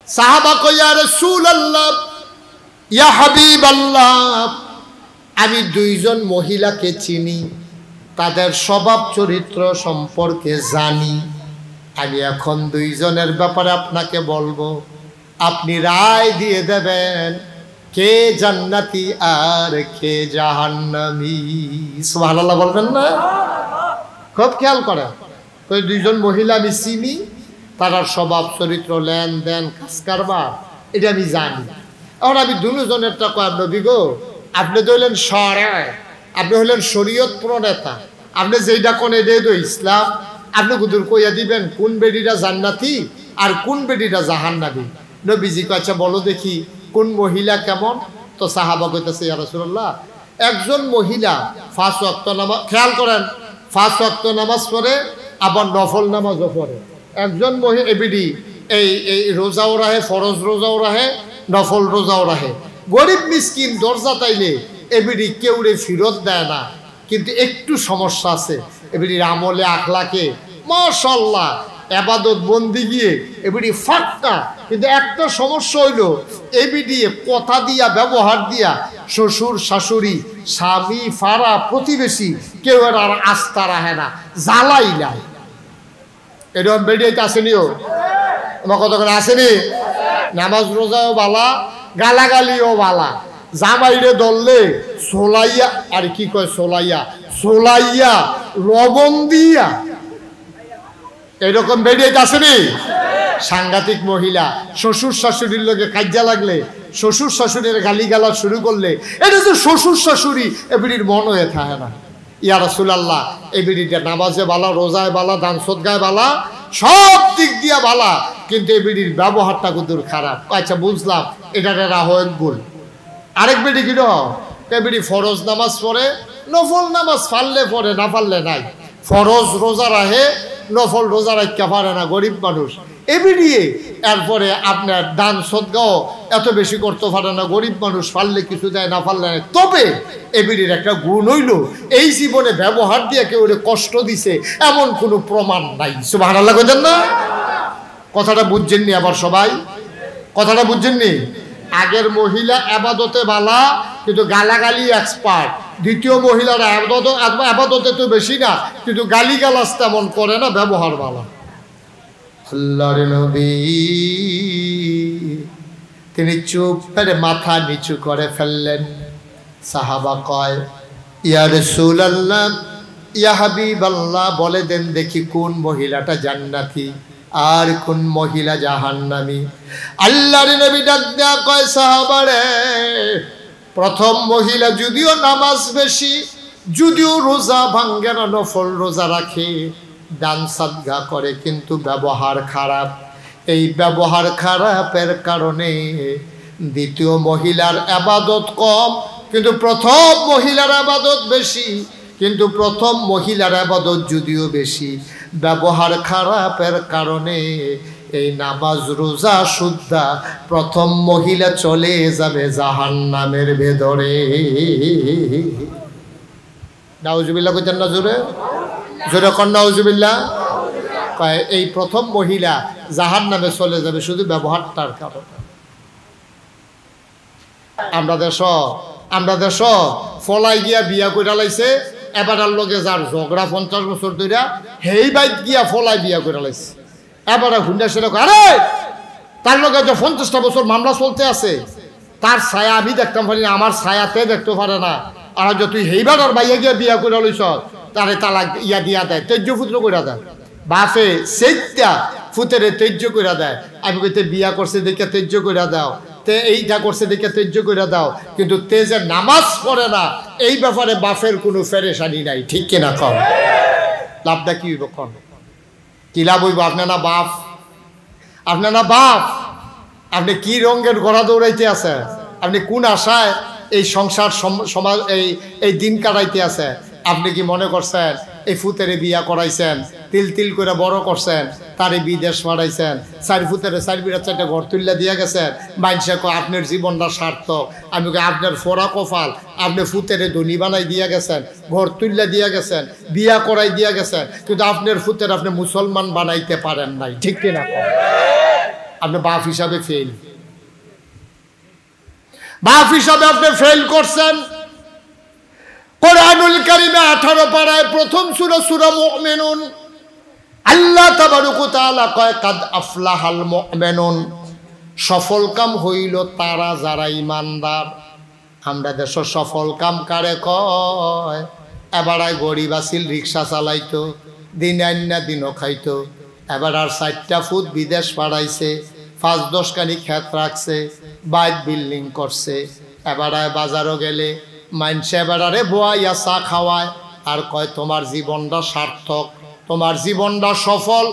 সাহাবা কয় ইয়া রাসূলুল্লাহ ইয়া হাবিবাল্লাহ, আমি দুইজন মহিলাকে চিনি, তাদের স্বভাব চরিত্র সম্পর্কে জানি। আমি এখন দুইজনের ব্যাপারে আপনাকে বলবো, আপনি রায় দিয়ে দেবেন কে জান্নাতি আর কে জাহান্নামী। সুবহানাল্লাহ বলবেন না? খুব খেয়াল করেন, ওই দুইজন মহিলা আমি চিনি, তার স্বভাব চরিত্র লেনদেন কাজ কারবার এটা আমি জানি। এখন আমি দুজনেরটা কয় নবী গো, আপনি তো হলেন শরয়, আপনি হলেন শরীয়ত প্রণেতা, আপনি যেইটা কোন এটাই তো ইসলাম, আপনি কুদুর কইয়া দিবেন কোন বেডিটা জান্নাতি আর কোন বেডিটা জাহান্নামী। নবীজি কয় আচ্ছা বলো দেখি কোন মহিলা কেমন? তো সাহাবা কইতেছে ইয়া রাসূলুল্লাহ, একজন মহিলা 5 ওয়াক্ত নামাজ, খেয়াল করেন, 5 ওয়াক্ত নামাজ পড়ে আবার নফল নামাজও পড়ে। একজন মহিলা এবিডি এই রোজাও রাহে, ফরজ রোজাও রাহে, নফল রোজাও রাহে। গরিব মিসকিন দরজা তাইলে এবিডি কেউরে ফিরত দেয় না, কিন্তু একটু সমস্যা আছে এবিডির আমলে আখলাকে মাশাআল্লাহ এবাদত বন্দি গিয়ে এবিডি ফাঁকা, কিন্তু একটা সমস্যা হইল এবিডি কথা দিয়া ব্যবহার দিয়া শ্বশুর শাশুড়ি স্বামী ফারা প্রতিবেশী কেউ আর আস্থা রাখে না, জ্বালাই নাই। এরকম বেডিয়াইতে আসেনিও আমার কতক্ষণ আসেনি? নামাজ রোজাও বালা, গালাগালিও বালা, জামাইরে দললে সোলাইয়া, আর কি কয় সোলাইয়া, সোলাইয়া লবণ দিয়া, এরকম বেরিয়ে আসেনি? সাংঘাতিক মহিলা, শ্বশুর শাশুড়ির লোকে কাজ্জা লাগলে, শ্বশুর শাশুড়ির গালিগালা শুরু করলে, এটা তো শ্বশুর শাশুড়ি এবিডির মন হয়ে থাকে না। ইয়া রাসূলুল্লাহ, এবিডিটা নামাজে বালা, রোজায় বালা, দান সদকায় বালা, সব দিক দিয়া বালা, কিন্তু এবিডির ব্যবহারটা কুদুর খারাপ। আচ্ছা বুঝলাম, এটা রাহক গুল। আরেক বেডি কি এবিডি ফরজ নামাজ পড়ে, নফল নামাজ ফাললে পড়ে, না ফাললে নাই। ফরজ রোজা রাহে, নফল রোজা রাখতে পারে না, গরিব মানুষ এবিডিয়ে। এরপরে আপনার দান সদকাও এত বেশি করতে পারে না, গরিব মানুষ, ফাললে কিছু দেয়, না ফাললে নাই। তবে এবিডির একটা গুণ হইল এই জীবনে ব্যবহার দিয়ে কেউ কষ্ট দিছে এমন কোনো প্রমাণ নাই। সুবহানাল্লাহ কইতেন না? কথাটা বুঝছেননি? আবার সবাই কথাটা বুঝছেননি? আগের মহিলা আবাদতে বালা, কিন্তু গালাগালি এক্সপার্ট। দ্বিতীয় মহিলার আবাদতে তো বেশি না, কিন্তু গালিগালাজ তেমন করে না, ব্যবহার বালা। আল্লাহর নবী তিনি চুপ করে মাথা নিচু করে ফেললেন। সাহাবা কয় ইয়া রাসূলুল্লাহ ইয়া হাবিবাল্লাহ, বলে দেন দেখি কোন মহিলাটা জান্নাতি আর কোন মহিলা জাহান্নামী। আল্লাহর নবী ডাক দেয়া কয় সাহাবারে, প্রথম মহিলা যদিও নামাজ বেশি, যদিও রোজা ভাঙ্গে না, নফল রোজা রাখে, দান সাদকা করে, কিন্তু ব্যবহার খারাপ। এই ব্যবহার খারাপের কারণে দ্বিতীয় মহিলার আবাদত কম, কিন্তু প্রথম মহিলার আবাদত বেশি। কিন্তু প্রথম মহিলার আবাদত যদিও বেশি, ব্যবহার খারাপের কারণে এই নামাজ রোজা সুদ্ধা প্রথম মহিলা চলে যাবে জাহান্নামের ভেতরে। নাউজুবিল্লাহ কইতেন না? জোরে জোরে কর নাউজুবিল্লাহ। এই প্রথম মহিলা জাহান্নামে চলে যাবে শুধু ব্যবহারটার কারণে। আমরা দেশ ফলাই গিয়া বিয়া কইরা লাইছে, এবার লগে যার ঝগড়া 50 বছর ধরে হেই বাইত গিয়া ফলাই বিয়া কইরা লাইছে। এবার হুন্ডা সেটা আরে তার লগে যে 50টা বছর মামলা চলতে আছে, তার ছায়া আমি দেখতাম পারি না, আমার ছায়াতে দেখতে পারে না। আর যে তুই হেইবার আর বাইয়া গিয়া বিয়া কইরা লইছ, তারে তালাক ইয়া দিয়া দেয়, তেজ্য পুত্র কইরা দেয়। বাপে সেইটা ফুতেরে তেজ্য কইরা দেয়। আমি কইতে বিয়া করছে দেখে তেজ্য কইরা দাও, তে এইটা করছে দেখে তেজ্য কইরা দাও, কিন্তু তে যে নামাজ পড়ে না এই ব্যাপারে বাপের কোনো ফেরেশানি নাই। ঠিক কিনা কম? লাভটা কি হইব? কম কি লাভ হইব? আপনার না বাপ, আপনার না বাপ, আপনি কি রঙের ঘোড়া দৌড়াইতে আছে? আপনি কোন আশায় এই সংসার সমাজ এই দিন কাটাইতে আছে? আপনি কি মনে করছেন এই ফুতেরে বিয়া করাইছেন, তিল তিল করে বড় করছেন, তারে বিদেশ পাঠাইছেন, 4 ফুতেরে 4 বিড়া 4টা ঘর তুললা দিয়া গেছেন, মাইনসে কো আপনার জীবনটা সার্থক। আমি কই আপনার ফোরা কপাল, আপনি ফুতেরে ধনী বানাই দিয়া গেছেন, ঘর তুললা দিয়া গেছেন, বিয়া করাই দিয়া গেছেন, কিন্তু আপনার ফুতের আপনি মুসলমান বানাইতে পারেন নাই। ঠিক কিনা? আপনি বাপ হিসাবে ফেল, বাপ হিসাবে আপনি ফেল করছেন। কোরআনুল কারীমে 18 পারায় প্রথম সূরা সূরা মুমিনুন আল্লাহ তাবারক ওয়া তাআলা কয় কাদ আফলাহাল মুমিনুন, সফল কাম হইল তারা যারা ইমানদার। আমরা দেশ সফল কাম কারে কয়? এবারে গরিব আছিল, রিক্সা চালাইতো, দিন আন্না দিনও খাইতো, এবার আর 4টা ফুট বিদেশ পাঠাইছে, 5-10 কানি ক্ষেত রাখছে, বাইক বিল্ডিং করছে। এবারে বাজারও গেলে মানুষে এবারে বোয়াইয়া চা খাওয়ায় আর কয় তোমার জীবনটা সার্থক, তোমার জীবনটা সফল।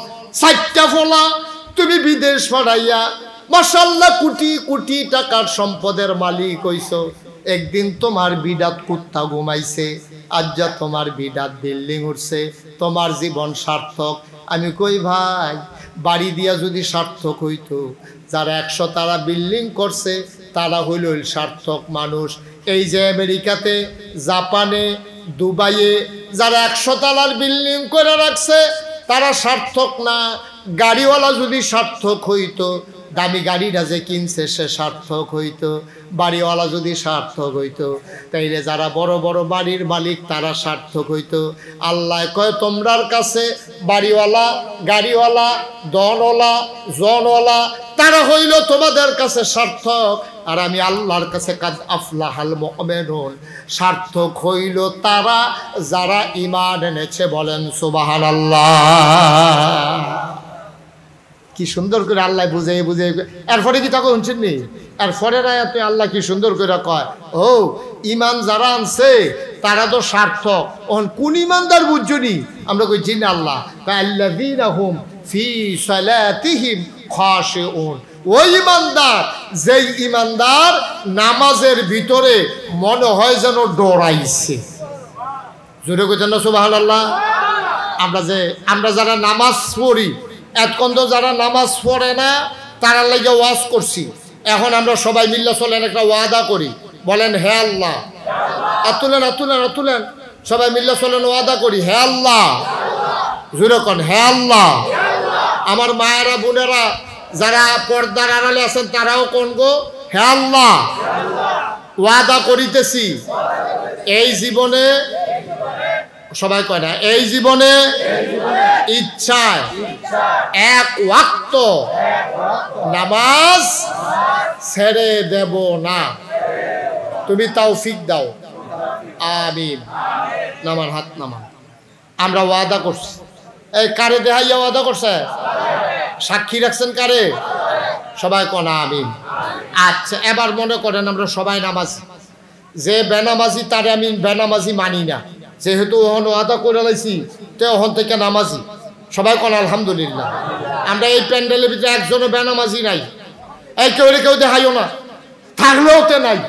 4টা ফোলা তুমি বিদেশ পাঠাইয়া মাশাআল্লাহ কোটি কোটি টাকার সম্পদের মালিক হইছো। একদিন তোমার বিডাত কুত্তা ঘুমাইছে, আজ যা তোমার বিডাত বিল্ডিং উঠছে, তোমার জীবন সার্থক। আমি কই ভাই, বাড়ি দিয়া যদি সার্থক হইতো, যারা 100 তারা বিল্ডিং করছে তারা হইল সার্থক মানুষ। এই যে আমেরিকাতে, জাপানে, দুবাইয়ে যারা 100 তালার বিল্ডিং করে রাখছে তারা সার্থক না। গাড়িওয়ালা যদি সার্থক হইতো, দামি গাড়িটা যে কিনছে সে সার্থক হইতো, বাড়িওয়ালা যদি সার্থক হইতো, তাইলে যারা বড় বড় বাড়ির মালিক তারা সার্থক হইতো। আল্লাহ কয় তোমরার কাছে বাড়িওয়ালা, গাড়িওয়ালা, দনওয়ালা, জনওয়ালা তারা হইল তোমাদের কাছে সার্থক, আর আমি আল্লাহর কাছে কাদ আফলাহাল মুমিনুন, সার্থক হইল তারা যারা ঈমান এনেছে। বলেন সুবহানাল্লাহ। কি সুন্দর করে আল্লাহ বুঝে বুঝে। এরপরে কি তাকে শুনছেন নি? এরপরের আয়াতে আল্লাহ কি সুন্দর করে কয়, ও ঈমান যারা আনছে তারা তো সার্থক। কোন ঈমানদার বুঝছনি? আমরা কই জিন আল্লাহ আল্লাযীনা হুম ফি সালাতিহিম খাশিউন। ওই ঈমানদার, যেই ঈমানদার নামাজের ভিতরে মনে হয় যেন ডরাইছে। জোরে কইতেন না সুবহানাল্লাহ? আমরা যারা নামাজ পড়ি, এতক্ষণ তো যারা নামাজ পড়ে না তারা লাগে ওয়াজ করছি, এখন আমরা সবাই মিল্লা চলেন একটা ওয়াদা করি। বলেন হে আল্লাহ, তুলেন সবাই মিল্লা চলেন ওয়াদা করি, হে আল্লাহ, জোরে কোন হে আল্লাহ। আমার মায়েরা বোনেরা যারা পর্দার আড়ালে আছেন তারাও কোন গো, হে আল্লাহ, ওয়াদা করিতেছি এই জীবনে, সবাই কয় না, এই জীবনে ইচ্ছায় 1 ওয়াক্ত নামাজ ছেড়ে দেব না। তুমি তৌফিক দাও, আমিন। নামান, হাত নামান। আমরা ওয়াদা করছি। এই কারে দেখাইয়া ওয়াদা করছে? সাক্ষী রাখছেন কারে? সবাই কন আমিন। আচ্ছা, এবার মনে করেন আমরা সবাই নামাজি, যে বেনামাজি তারে আমি বেনামাজি মানি না, যেহেতু ওহন ওয়াদা করে লাইছি তো ওহন থেকে নামাজি। সবাই কোন আলহামদুলিল্লাহ। আমরা এই প্যান্ডেলের ভিতরে একজনও বেনামাজি নাই, এই কেউ দেখাইও না, থাকলেও তো নাই।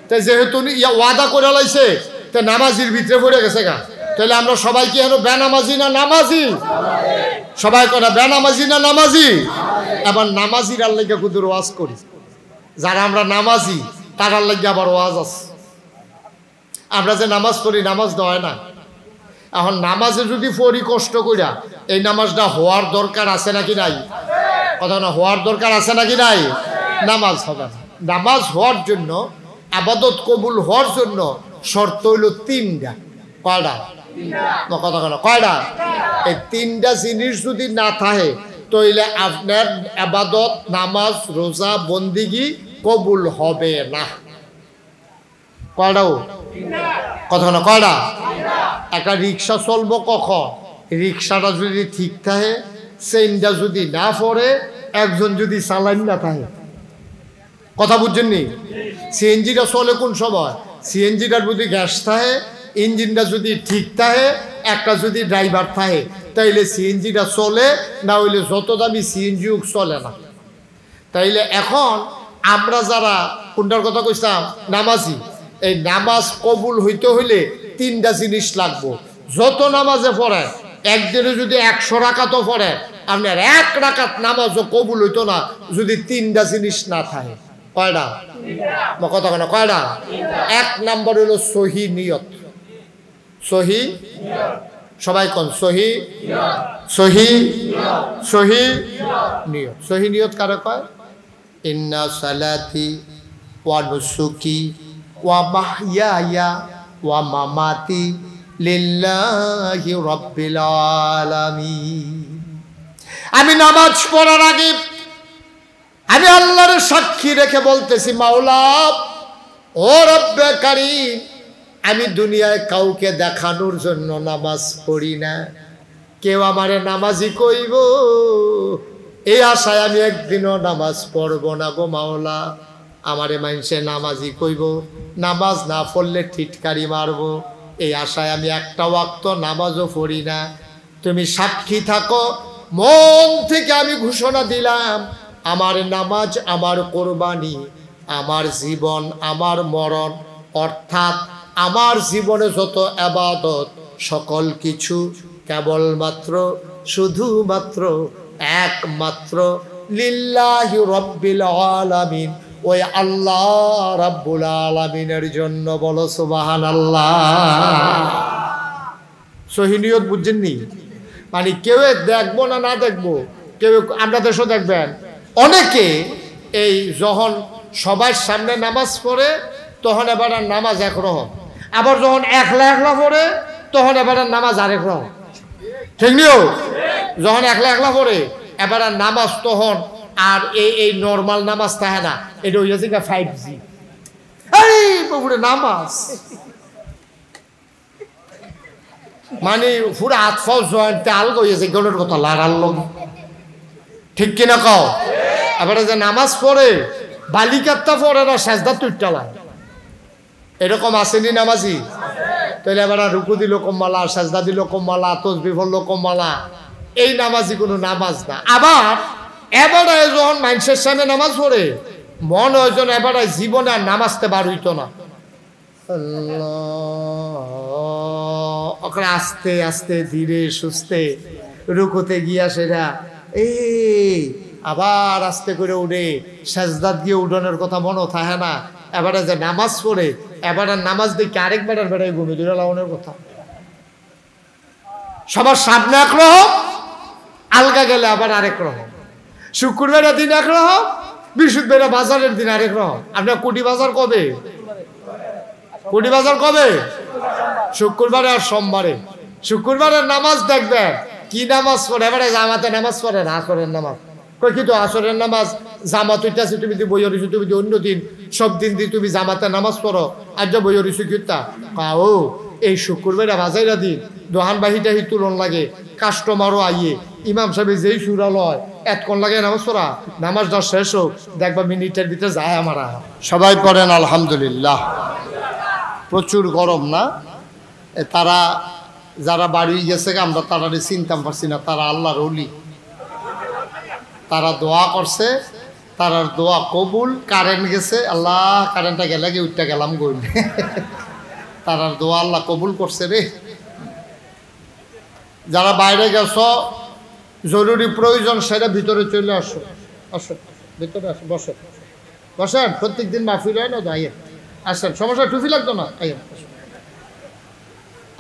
তো যেহেতু ওয়াদা করে লাইছে তো নামাজির ভিতরে পড়ে গেছে গা, তাহলে আমরা সবাই কি এখন বেনামাজি না নামাজি? সবাই কোন বেনামাজি না নামাজি? এবার নামাজির আর লাগে কুদুর ওয়াজ করি, যারা আমরা নামাজি তারার লাগে আবার ওয়াজ আছে। আমরা যে নামাজ পড়ি, নামাজ দেওয়া না। এখন নামাজে যদি পড়ি কষ্ট কইরা, এই নামাজটা হওয়ার দরকার আছে নাকি নাই? কথা না, হওয়ার দরকার আছে নাকি নাই? নামাজ হবে না। নামাজ হওয়ার জন্য, আবাদত কবুল হওয়ার জন্য শর্ত হইল 3টা। কয়টা? কথা কেন কয়টা? এই 3টা জিনিস যদি না থাকে তাহলে আপনার আবাদত, নামাজ, রোজা, বন্দিগি কবুল হবে না। কয়টাও? কথা না কয়টা? একটা রিক্সা চলবো কখন? রিক্সাটা যদি ঠিক থাকে, চেইনটা যদি না পড়ে, একজন যদি চালান না থাকে। কথা বুঝছেন নি? সিএনজিটা চলে কোন সময়? সিএনজিটার যদি গ্যাস থাকে, ইঞ্জিনটা যদি ঠিক থাকে, একটা যদি ড্রাইভার থাকে, তাইলে সিএনজিটা চলে, না হইলে যত দামি সিএনজি চলে না। তাইলে এখন আমরা যারা কোনটার কথা কইতাম, নামাজি, এই নামাজ কবুল হইতে হইলে 3টা জিনিস লাগবো। যত নামাজে পড়ে, একদিনে যদি 100 রাকাতও পড়ে, আপনার 1 রাকাত নামাজও কবুল হইতো না যদি 3টা জিনিস না থাকে। কয়টা? কথা কেন কয়টা? 1 নম্বর হলো সহি নিয়ত। সহি সবাই কোন সহি সহি সহি নিয়ত। সহি নিয়ত কারে কয়? ইন্না সালাতি ওয়া নুসুকি ওয়া মাহইয়ায়া ওয়া মামাতি লিল্লাহি রাব্বিল আলামিন। আমি নামাজ পড়ার আগে আমি আল্লাহর সাক্ষী রেখে বলতেছি, মাওলা ও রব্বে কারীম, আমি দুনিয়ায় কাউকে দেখানোর জন্য নামাজ পড়ি না। কেউ আমারে নামাজি কইব এই আশায় আমি একদিনও নামাজ পড়ব না গো মাওলা। আমারে মানুষে নামাজি কইব, নামাজ না পড়লে ঠিটকারি মারব, এই আশায় আমি একটা ওয়াক্ত নামাজও পড়ি না। তুমি সাক্ষী থাকো, মন থেকে আমি ঘোষণা দিলাম, আমার নামাজ, আমার কোরবানি, আমার জীবন, আমার মরণ, অর্থাৎ আমার জীবনে যত ইবাদত সকল কিছু কেবলমাত্র শুধুমাত্র একমাত্র লিল্লাহি রাব্বিল আলামিন, ওই আল্লাহ রাব্বুল আলামিনের জন্য। বলো সুবহানাল্লাহ। সহি নিয়ত বুঝছেননি? মানে কেউ দেখবো না না দেখবো, কেউ আমরা দেশও দেখবেন অনেকে এই যখন সবার সামনে নামাজ পড়ে তখন এবার নামাজ একরকম, আবার যখন একলা একলা পড়ে তখন এবার নামাজ আরেক রকম। ঠিক নিও? যখন একলা একলা পড়ে এবার নামাজ তখন আর এই নর্মাল নামাজ থাকে না, এটা হয়ে যাচ্ছে 5G। এই পুরো নামাজ মানে পুরো আতফাও জয়েন্টে আলগা হয়েছে, গেলের কথা লাগাল। ঠিক কিনা কও? এবারে যে নামাজ পড়ে বালিকাত্তা পড়ে না, সেজদা তুইটালায়, এরকম আসেনি নামাজি? তাহলে এবার রুকু দিল কম্মালা, সেজদা দিল কম্মালা, তসবিহ পড়ল কম্মালা, এই নামাজি কোনো নামাজ না। আবার এবারে যখন মানুষের সামনে নামাজ পড়ে মন হয়েছেন এবারে জীবনে আর নামাজতে বার হইতো না, ওখানে আস্তে আস্তে ধীরে সুস্থে রুকুতে গিয়া সেটা এই আবার আস্তে করে উঠে সেজদাত গিয়ে উঠানোর কথা মনে থাকে না। এবারে যে নামাজ পড়ে এবারে নামাজ দেখে আরেকবার বেড়াই ঘুমিয়ে দূরে লাগানোর কথা। সবার সামনে একরকম, আলগা গেলে আবার আরেক রকম। শুক্রবারের দিন একরকম, বৃহস্পতিবার বাজারের দিন আরেক রকম। আপনার কোটি বাজার কবে? কোটি বাজার কবে? শুক্রবারে আর সোমবারে। শুক্রবারের নামাজ দেখবেন কি নামাজ পড়ে, এবারে জামাতে নামাজ পড়ে না, আসরের নামাজ কই কিন্তু আসরের নামাজ জামাত হইতেছে, তুমি বই হরিছো, তুমি অন্য দিন সব দিন দিয়ে তুমি জামাতে নামাজ পড়ো, আর যা বই হরিছো কিতা কাও এই শুক্রবারে বাজাইরা দিন দোহান বাহিটাহি তুলন লাগে, কাস্টমারও আইয়ে, ইমাম সাহেব যেই সুরাল হয় এতক্ষণ লাগে নামাজ পড়া, নামাজটা শেষ হোক দেখবা মিনিটের ভিতরে যায় আমারা। সবাই পড়েন আলহামদুলিল্লাহ। প্রচুর গরম না? তারা যারা বাড়ি গেছে আমরা তারা চিনতাম পারছি না, তারা আল্লাহর ওলি, তারা দোয়া করছে, তারার দোয়া কবুল। কারেন্ট গেছে, আল্লাহ কারেন্টটা গেলে গিয়ে উঠতে গেলাম গই, তারার দোয়া আল্লাহ কবুল করছে রে। যারা বাইরে গেছ জরুরি প্রয়োজন সেটা ভিতরে চলে আসো, আসো ভিতরে আসো, বসো বসেন, প্রত্যেক দিন মাহফিল হয় না তো, আইয়েন আসেন, সমস্যা টুপি লাগতো না, আইয়েন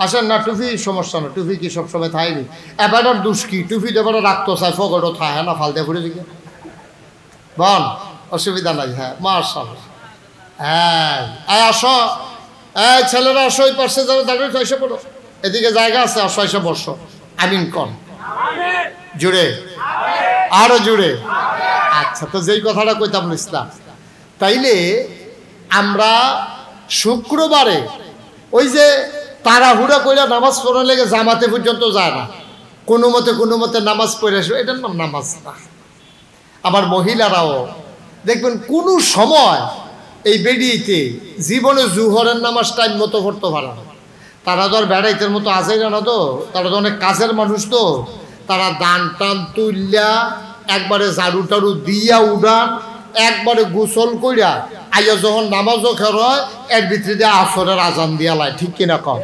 আসেন না, টুপি সমস্যা না, টুপি কি সবসময় থাইনি, এবার দুষ্কি টুপি দেবার রাখতো চাই ফগড়ও থাকে না, ফালতে ফুটে দিকে বল অসুবিধা নাই। হ্যাঁ মাশাআল্লাহ, হ্যাঁ আসো, এই ছেলেরা আসো, ওই পাশে যারা দাঁড়িয়ে এসে পড়ো, এদিকে জায়গা আছে, আসো এসে বসো। আমিন কর জুড়ে, আরো জুড়ে। আচ্ছা, তো যেই কথাটা কইতাম ইসলাম, তাইলে আমরা শুক্রবারে ওই যে তাড়াহুড়া কইরা নামাজ পড়া লেগে জামাতে পর্যন্ত যায় না, কোনো মতে নামাজ পড়ে আসবে, এটার নাম নামাজ না। আবার মহিলারাও দেখবেন কোনো সময় এই বেরিয়েতে জীবনে জুহরের নামাজ টাইম মতো পড়তে পারে না। তারা তো আর বেড়াইতের মতো আসে না, তো তারা তো অনেক কাজের মানুষ, তো তারা দান টান তুললা একবারে ঝাড়ু টাড়ু দিয়া উড়ান, একবারে গোসল কইরা আইয়া যখন নামাজও খের হয় এর ভিতরে দিয়ে আসরের আজান দিয়া লাই। ঠিক কিনা কম?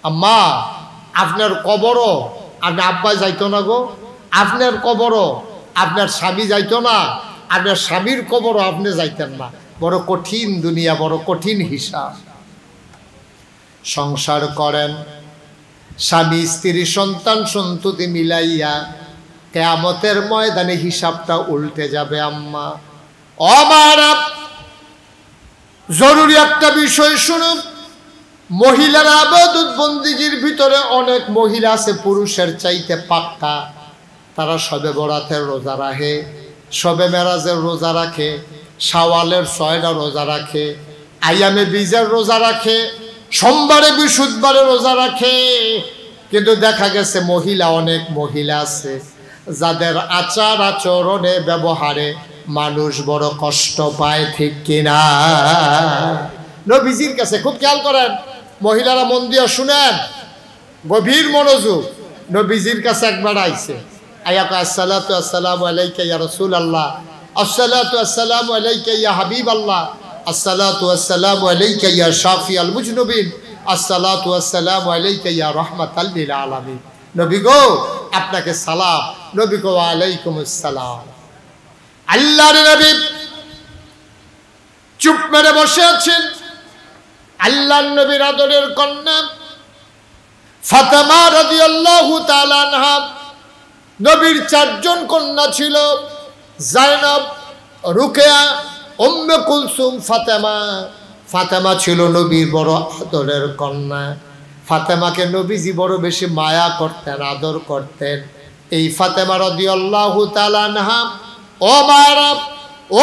আম্মা আপনার কবরও আপনার আব্বা যাইতো না গো, আপনার কবরও আপনার স্বামী যাইতো না, আপনার স্বামীর কবরও আপনি যাইতেন না। বড় কঠিন দুনিয়া, বড় কঠিন হিসাব। সংসার করেন, স্বামী স্ত্রী সন্তান সন্ততি মিলাইয়া কিয়ামতের ময়দানে হিসাবটা উল্টে যাবে আম্মা। ও মারা, জরুরি একটা বিষয় শুনুন। মহিলারা ইবাদত বন্দেগীর ভিতরে অনেক মহিলা আছে পুরুষের চাইতে পাক্কা। তারা শবে বরাতের রোজা রাখে, শবে মেরাজের রোজা রাখে, শাওয়ালের 6টা রোজা রাখে, আইয়ামে বীজের রোজা রাখে, সোমবারে বৃহস্পতিবারে রোজা রাখে। কিন্তু দেখা গেছে মহিলা, অনেক মহিলা আছে যাদের আচার আচরণে ব্যবহারে মানুষ বড় কষ্ট পায়, ঠিক কিনা? নবীজির কাছে খুব খেয়াল করেন, মহিলারা মন দিয়ে শুনেন, গভীর মনোযোগ। নবীজির কাছে একবার আইছে, আয়া কয় আসসালাতু আসসালামু আলাইকা ইয়া রাসূলুল্লাহ, আসসালাতু আসসালামু আলাইকা ইয়া হাবিবাল্লাহ, আসসালাতু আসসালামু আলাইকা ইয়া শাফিআল মুজনুবিন, আসসালাতু আসসালামু আলাইকা ইয়া রাহমাতাল লিল আলামিন। নবী গো, আপনাকে সালাম। নবী গো, ওয়া আলাইকুমুস সালাম। আল্লাহর নবী চুপ মেরে বসে আছেন। আল্লাহর নবীর আদরের কন্যা ফাতেমা রাদিয়াল্লাহু তাআলা আনহা, নবীর 4 জন কন্যা ছিল, জায়নব, রুকিয়া, উম্মে কুলসুম, ফাতেমা। ফাতেমা ছিল নবীর বড় আদরের কন্যা। ফাতেমাকে নবীজি বড় বেশি মায়া করতেন, আদর করতেন। এই ফাতেমা রাদিয়াল্লাহু তাআলা আনহা, ও মায়েরা,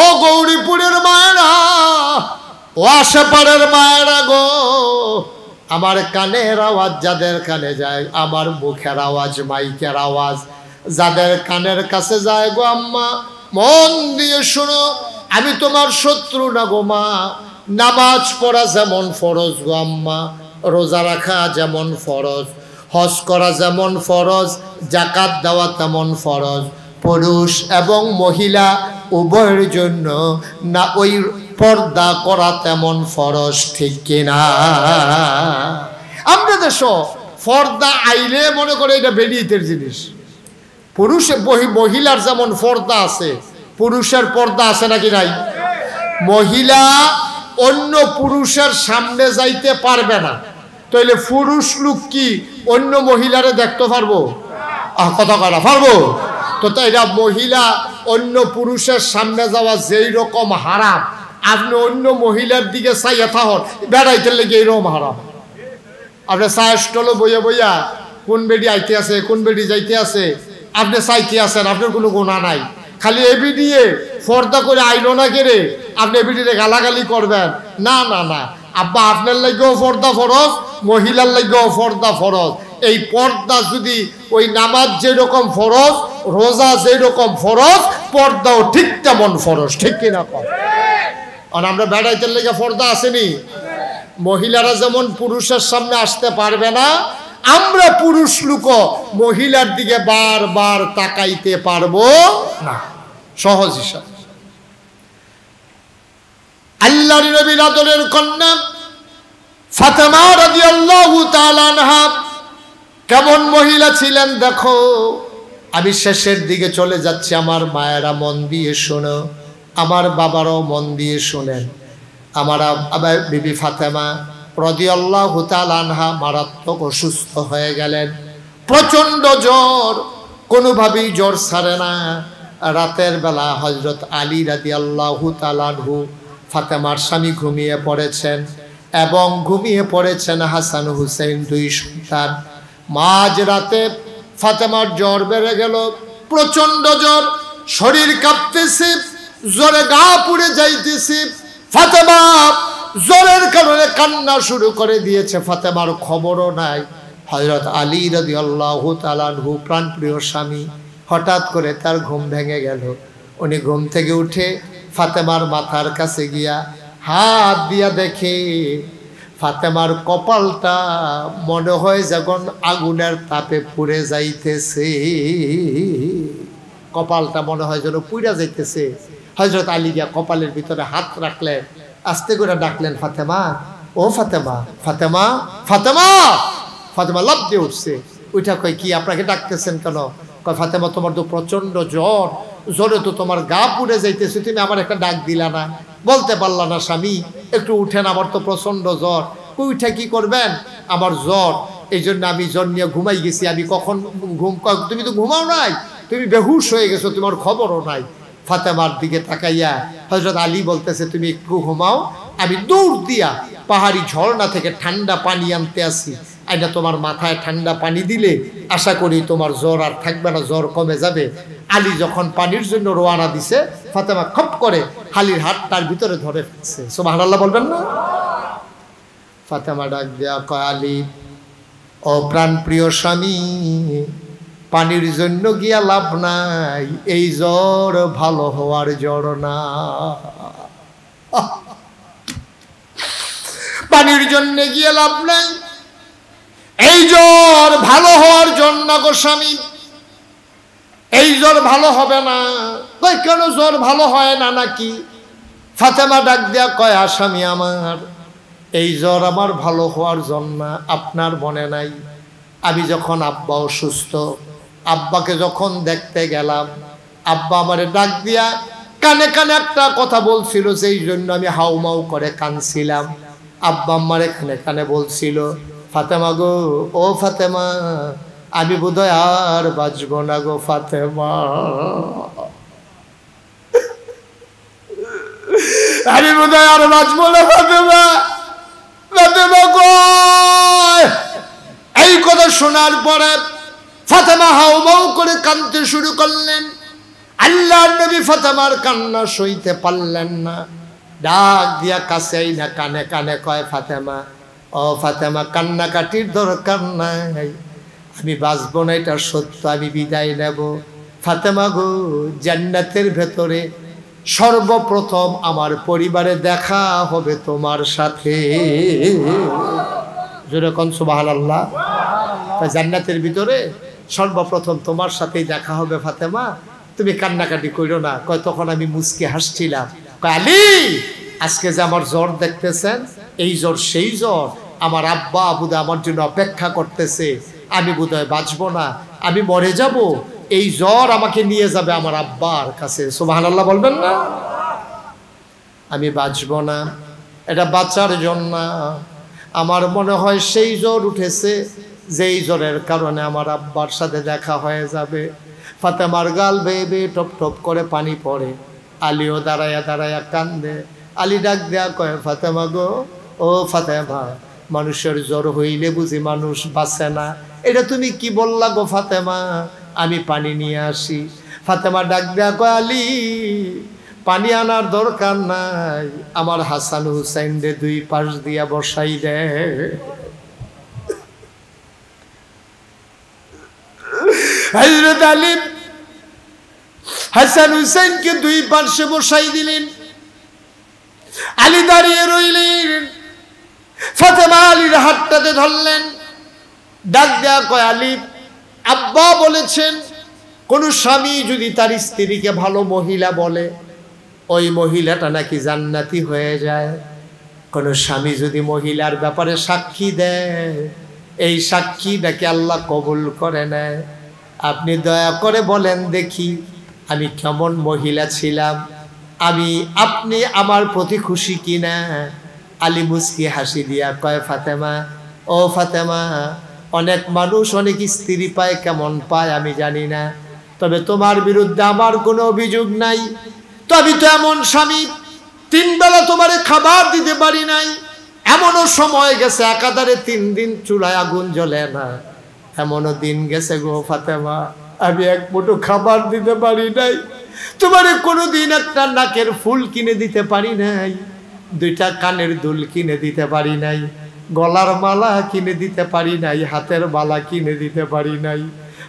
ও গৌরীপুরের মায়েরা, ও আশেপাড়ের মায়েরা গো, আমার কানের আওয়াজ যাদের কানে যায়, আমার মুখের আওয়াজ, মাইকের আওয়াজ যাদের কানের কাছে যায় গো আম্মা, মন দিয়ে শোনো। আমি তোমার শত্রু না গো মা। নামাজ পড়া যেমন ফরজ গো আম্মা, রোজা রাখা যেমন ফরজ, হজ করা যেমন ফরজ, যাকাত দেওয়া তেমন ফরজ, পুরুষ এবং মহিলা উভয়ের জন্য না ওই পর্দা করা তেমন ফরজ, ঠিক কিনা? আমরা দেশ পর্দা আইলে মনে করে এটা বেরিয়েতের জিনিস। পুরুষের মহিলার যেমন পর্দা আছে, পুরুষের পর্দা আছে নাকি নাই? মহিলা অন্য পুরুষের সামনে যাইতে পারবে না, তাইলে পুরুষ লোক কি অন্য মহিলারে দেখতে পারবো? কথা করা পারবো তো? তাই মহিলা অন্য পুরুষের সামনে যাওয়া যেই রকম হারাম, আপনি অন্য মহিলার দিকে চাইয়া থাকুন, বেড়াইতে লেগে এইরকম হারাম। আপনি চায়ের স্টলে বইয়া বইয়া কোন বেডি আইতে আছে, কোন বেডি যাইতে আছে, আপনি চাইতে আছেন, আপনার কোনো গুণা নাই। খালি এবি দিয়ে পর্দা করে আইলো না কেড়ে আপনি এবিডিরে গালাগালি করবেন? না না না, আব্বা আপনার লাগেও পর্দা ফরজ, মহিলার লাগেও পর্দা ফরজ। এই পর্দা যদি ওই নামাজ যেরকম ফরজ, রোজা যেরকম ফরজ, পর্দাও ঠিক তেমন ফরজ, ঠিক কিনা কম? আর আমরা বেড়াইতে লেগে পর্দা আসেনি। মহিলারা যেমন পুরুষের সামনে আসতে পারবে না, আমরা পুরুষ লোক মহিলার দিকে বারবার তাকাইতে পারবো না। সহজ হিসাব। আল্লাহর নবীর আদরের কন্যা ফাতেমা রাদিয়াল্লাহু তাআলা আনহা কেমন মহিলা ছিলেন দেখো। আমি শেষের দিকে চলে যাচ্ছি, আমার মায়েরা মন দিয়ে শোনো, আমার বাবারাও মন দিয়ে শোনেন। আমার বিবি ফাতেমা রাদিয়াল্লাহু তাআলা আনহা মারাত্মক অসুস্থ হয়ে গেলেন, প্রচণ্ড জ্বর, কোনোভাবেই জ্বর ছাড়ে না। রাতের বেলা হযরত আলী রাদিয়াল্লাহু তাআলা আনহু ফাতেমার স্বামী ঘুমিয়ে পড়েছেন এবং ঘুমিয়ে পড়েছেন হাসান হুসেন, 2 সন্তান। মাঝ রাতে ফাতেমার জ্বর বেড়ে গেল, প্রচণ্ড জ্বর, শরীর কাঁপতেছে, জ্বরে গা পুড়ে যাইতেছে। ফাতেমা জ্বরের কারণে কান্না শুরু করে দিয়েছে, ফাতেমার খবরও নাই। হযরত আলী রাদিয়াল্লাহু তাআলা আনহু প্রাণপ্রিয় স্বামী, হঠাৎ করে তার ঘুম ভেঙে গেল। উনি ঘুম থেকে উঠে ফাতেমার মাথার কাছে গিয়া হাত দিয়া দেখে ফাতেমার কপালটা মনে হয় যখন আগুনের তাপে পুড়ে যাইতেছে, কপালটা মনে হয় যেন পুড়ে যাইতেছে। হযরত আলী গিয়া কপালের ভিতরে হাত রাখলেন, আস্তে করে ডাকলেন, ফাতেমা, ও ফাতেমা, ফাতেমা, ফাতেমা। ফাতেমা লাফ দিয়ে উঠছে, ওইটা কয় কি আপনাকে ডাকতেছেন কেন? কয় ফাতেমা, তোমার তো প্রচন্ড জ্বর, জ্বরে তো তোমার গা পুড়ে যাইতেছে, তুমি আমার একটা ডাক দিলা না, বলতে পারলা না স্বামী একটু উঠেন, আমার তো প্রচন্ড জ্বর। উঠে কি করবেন? আমার জ্বর, এই জন্য আমি জ্বর নিয়ে ঘুমাই গেছি। আমি কখন তুমি তো ঘুমাও নাই, তুমি বেহুশ হয়ে গেছো, তোমার খবরও নাই। ফাতেমার দিকে তাকাইয়া হযরত আলী বলতেছে তুমি একটু ঘুমাও, আমি দৌড় দিয়া পাহাড়ি ঝর্ণা থেকে ঠান্ডা পানি আনতে আসি, আইনা তোমার মাথায় ঠান্ডা পানি দিলে আশা করি তোমার জ্বর আর থাকবে না, জ্বর কমে যাবে। আলী যখন পানির জন্য রওনা দিছে, ফাতেমা খপ করে আলীর হাত তার ভিতরে ধরে ফেলছে। সুবহানাল্লাহ বলবেন না? ফাতেমা ডাক দেয়া কয়, আলী ও প্রাণ প্রিয় স্বামী, পানির জন্য গিয়া লাভ নাই, এই জ্বর ভালো হওয়ার জ্বর না। পানির জন্য গিয়ে লাভ নাই, এই জ্বর ভালো হওয়ার জন্য গো স্বামী, এই জ্বর ভালো হবে না। কই কেন জ্বর ভালো হয় না নাকি? ফাতেমা ডাক দেয়া কয়, আসামি আমার, এই জ্বর আমার ভালো হওয়ার জন্য আপনার মনে নাই? আমি যখন আব্বা অসুস্থ, আব্বাকে যখন দেখতে গেলাম, আব্বা আমারে ডাক দিয়া কানে কানে একটা কথা বলছিল, সেই জন্য আমি হাউমাউ করে কাঁদছিলাম। আব্বা আমারে কানে কানে বলছিল, ফাতেমা গো, ও ফাতেমা, আমি বোধহয় আর বাঁচব না গো ফাতেমা, আমি বোধহয় আর বাঁচব না ফাতেমা, ফাতেমা গো। এই কথা শোনার পরে ফাতেমা হাউমাউ করে কাঁদতে শুরু করলেন। আল্লাহর নবী ফাতেমার কান্না সইতে পারলেন না, ডাক দিয়া কাছেই না কানে কানে কয়, ফাতেমা ও ফাতেমা, কান্নাকাটির দরকার নাই, আমি বাঁচবো না এটা সত্য, আমি বিদায় নেব। ফাতেমা গো, জান্নাতের ভেতরে সর্বপ্রথম আমার পরিবারে দেখা হবে তোমার সাথে। যেরকম সুবহানাল্লাহ। জান্নাতের ভিতরে সর্বপ্রথম তোমার সাথেই দেখা হবে ফাতেমা, তুমি কান্নাকাটি কইরো না। কয় তখন আমি মুচকে হাসছিলাম। কয় আলী, আজকে যে আমার জ্বর দেখতেছেন, এই জ্বর সেই জ্বর, আমার আব্বা আবুদা আমার জন্য অপেক্ষা করতেছে, আমি বোধহয় বাঁচবো না, আমি মরে যাব, এই জ্বর আমাকে নিয়ে যাবে আমার আব্বার কাছে। সুবহানাল্লাহ বলবেন না? আমি বাঁচবো না, এটা বাঁচার জন্য আমার মনে হয় সেই জ্বর উঠেছে, যেই জ্বরের কারণে আমার আব্বার সাথে দেখা হয়ে যাবে। ফাতেমার গাল বেয়ে বেয়ে টপ টপ করে পানি পড়ে। আলীও দাঁড়ায়া দাঁড়ায়া কান্দে। আলী ডাক দেয়া কয়, ফাতেমা গো, ও ফাতেমা, মানুষের জ্বর হইলে বুঝি মানুষ বাঁচে না, এটা তুমি কি বললা গো ফাতেমা, আমি পানি নিয়ে আসি। ফাতেমা ডাক দেয়া কয়, আলী পানি আনার দরকার নাই, আমার হাসান হুসাইন রে দুই পাশ দিয়া বসাই দে। হযরত আলী হাসান হুসাইনকে দুই পাশে বসাই দিলেন। আলী দাঁড়িয়ে রইলেন। ফাতেমা আলীর হাতটাতে ধরলেন, ডাক দেয়া কয়, আলী, আব্বা বলেছেন কোন স্বামী যদি তার স্ত্রীকে ভালো মহিলা বলে, ওই মহিলাটা নাকি জান্নাতি হয়ে যায়। কোন স্বামী যদি মহিলার ব্যাপারে সাক্ষী দেয়, এই সাক্ষী নাকি আল্লাহ কবুল করে নেয়। আপনি দয়া করে বলেন দেখি আমি কেমন মহিলা ছিলাম, আপনি আমার প্রতি খুশি কিনা? আলী মুস্কি হাসি দিয়া কয়, ফাতেমা, ও ফাতেমা, অনেক মানুষ অনেক স্ত্রী পায়, কেমন পায় আমি জানি না, তবে তোমার বিরুদ্ধে আমার কোনো অভিযোগ নাই। তো আমি তো এমন স্বামী, 3 বেলা তোমারে খাবার দিতে পারি নাই, এমনও সময় গেছে একাধারে 3 দিন চুলায় আগুন জ্বলে না, এমনও দিন গেছে গো ফাতেমা, আমি এক মুঠো খাবার দিতে পারি নাই, তোমারে কোনোদিন একটা নাকের ফুল কিনে দিতে পারি নাই, 2টা কানের দুল কিনে দিতে পারি নাই, গলার মালা কিনে দিতে পারি নাই, হাতের মালা কিনে দিতে পারি নাই।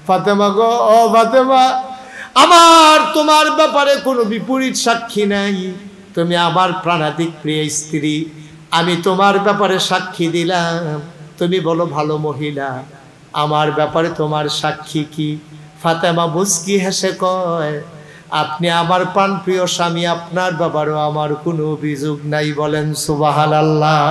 ফাতেমা গো, ও ফাতেমা, আমার তোমার ব্যাপারে কোনো বিপরীত সাক্ষী নাই, তুমি আমার প্রাণাধিক প্রিয় স্ত্রী, আমি তোমার ব্যাপারে সাক্ষী দিলাম, তুমি বলো ভালো মহিলা, আমার ব্যাপারে তোমার সাক্ষী কি? ফাতেমা মুস্কি হেসে কয়, আপনি আমার প্রাণপ্রিয় স্বামী, আপনার ব্যাপারেও আমার কোনো অভিযোগ নাই। বলেন সুবহানাল্লাহ।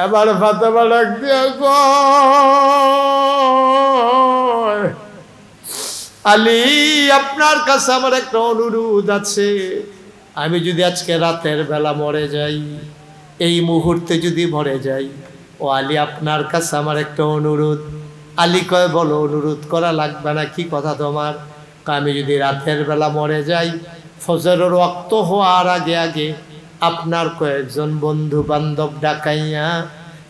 এবার ফাতেমা ডাক দিয়া কয়, আলী, আপনার কাছে আমার একটা অনুরোধ আছে, আমি যদি আজকে রাতের বেলা মরে যাই, এই মুহূর্তে যদি মরে যাই, ও আলী আপনার কাছে আমার একটা অনুরোধ। আলী কয় বলো, অনুরোধ করা লাগবে না, কি কথা তোমার? আমি যদি রাতের বেলা মরে যাই, ফজরের ওয়াক্ত হওয়ার আগে আগে আপনার কয়েকজন বন্ধু বান্ধব ডাকাইয়া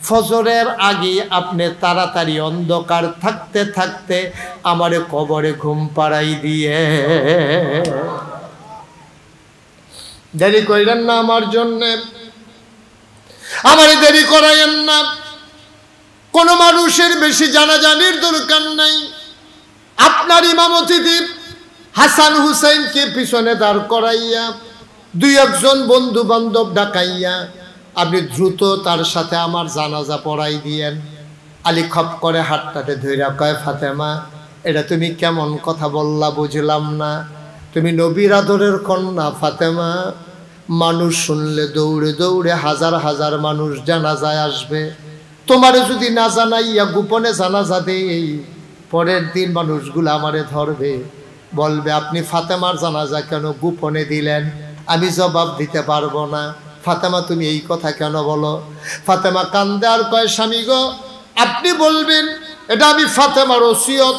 ফজরের আগে আপনি তাড়াতাড়ি অন্ধকার থাকতে থাকতে আমারে কবরে ঘুম পাড়াই দিয়ে, দেরি কইলেন না আমার জন্যে, আমারে দেরি করাইয়েন না। কোনো মানুষের বেশি জানাজানির দরকার নাই। আপনার ইমামতিতে হাসান হুসাইনকে পিছনে দাঁড় করাইয়া দুই একজন বন্ধু বান্ধব ডাকাইয়া আপনি দ্রুত তার সাথে আমার জানাজা পড়াই দিয়েন। আলী খপ করে হাতটাতে ধইরা কয়, ফাতেমা এটা তুমি কেমন কথা বললা, বুঝলাম না। তুমি নবীর আদরের কন্যা ফাতেমা, মানুষ শুনলে দৌড়ে দৌড়ে হাজার হাজার মানুষ জানাজায় আসবে, তোমারে যদি না জানাইয়া গোপনে জানাজা দেই, পরের দিন মানুষগুলো আমারে ধরবে, বলবে আপনি ফাতেমার জানাজা কেন গোপনে দিলেন? আমি জবাব দিতে পারবো না। ফাতেমা তুমি এই কথা কেন বলো? ফাতেমা কান্দে আর কয়, স্বামী গো, আপনি বলবেন এটা আমি ফাতেমার ওসিয়ত,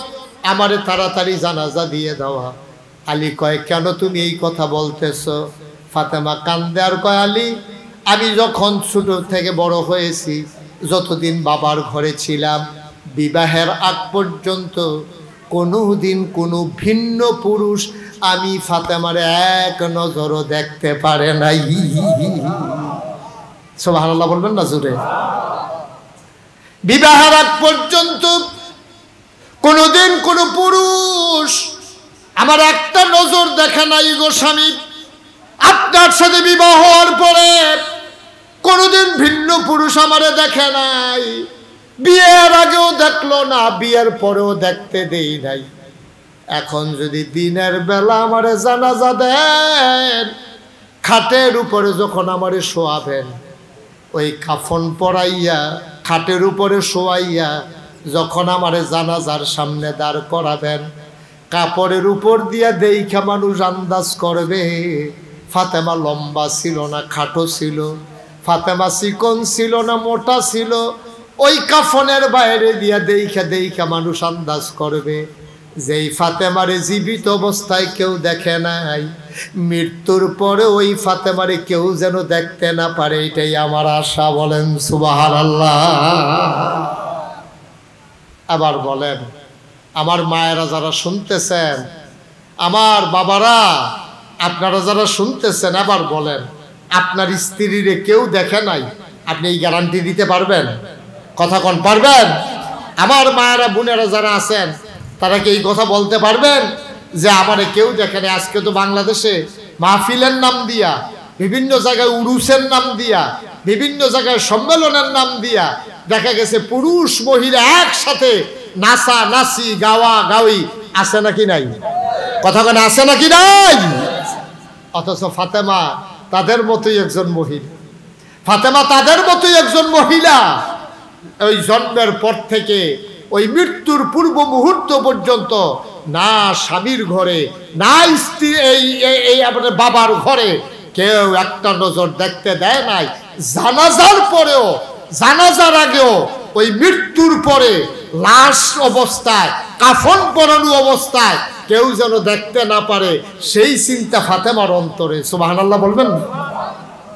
আমারে তাড়াতাড়ি জানাজা দিয়ে দেওয়া। আলী কয়, কেন তুমি এই কথা বলতেছো? ফাতেমা কান্দে আর কয়, আলী আমি যখন ছোট থেকে বড় হয়েছি, যতদিন বাবার ঘরে ছিলাম, বিবাহের আগ পর্যন্ত কোনোদিন কোনো ভিন্ন পুরুষ আমি ফাতেমার এক নজরও দেখতে পারে নাই। সুবহানাল্লাহ বলবেন না জোরে? বিবাহের আগ পর্যন্ত কোনোদিন কোনো পুরুষ আমার একটা নজর দেখে নাই গো স্বামী। আপনার সাথে বিবাহ হওয়ার পরে কোনোদিন ভিন্ন পুরুষ আমারে দেখে নাই, বিয়ের আগেও দেখলো না, বিয়ের পরেও দেখতে দেই নাই। এখন যদি দিনের বেলা আমারে জানাজা দেন, খাটের উপরে যখন আমারে শোয়াবেন, ওই কাফন পরাইয়া খাটের উপরে শোয়াইয়া যখন আমারে জানাজার সামনে দাঁড় করাবেন, কাপড়ের উপর দিয়া দেইখা মানুষ আন্দাজ করবে ফাতেমা লম্বা ছিল না খাটো ছিল, ফাতেমা চিকন ছিল না মোটা ছিল। ওই কাফনের বাইরে দিয়া দেইখা দেইখা মানুষ আন্দাজ করবে যেই ফাতেমারে জীবিত অবস্থায় কেউ দেখে নাই, মৃত্যুর পরে ওই ফাতেমারে কেউ যেন দেখতে না পারে, এটাই আমার আশা। বলেন সুবহানাল্লাহ। আবার বলেন, আমার মায়েরা যারা শুনতেছেন, আমার বাবারা আপনারা যারা শুনতেছেন, আবার বলেন, আপনার স্ত্রীরে কেউ দেখে নাই, আপনি এই গ্যারান্টি দিতে পারবেন? কথা কোন পারবেন? আমার মায়েরা বোনেরা যারা আছেন, তারা কি এই কথা বলতে পারবেন যে আমারে কেউ দেখে নাই? আজকে তো বাংলাদেশে মাহফিলের নাম দিয়া, বিভিন্ন জায়গায় উরুসের নাম দিয়া, বিভিন্ন জায়গায় সম্মেলনের নাম দিয়া দেখা গেছে পুরুষ মহিলা একসাথে নাচা নাচি গাওয়া গাওয়ি আছে নাকি নাই? কথা কেন আছে নাকি নাই? অথচ ফাতেমা তাদের মতোই একজন মহিলা, ফাতেমা তাদের মতোই একজন মহিলা। ওই জন্মের পর থেকে ওই মৃত্যুর পূর্ব মুহূর্ত পর্যন্ত না স্বামীর ঘরে না স্ত্রী এই আমাদের বাবার ঘরে কেউ একটা নজর দেখতে দেয় নাই। জানাজার পরেও, জানাজার আগেও, ওই মৃত্যুর পরে লাশ অবস্থায়, কাফন পরানো অবস্থায় কেউ যেন দেখতে না পারে, সেই চিন্তা ফাতেমার অন্তরে। সুবহানাল্লাহ বলবেন।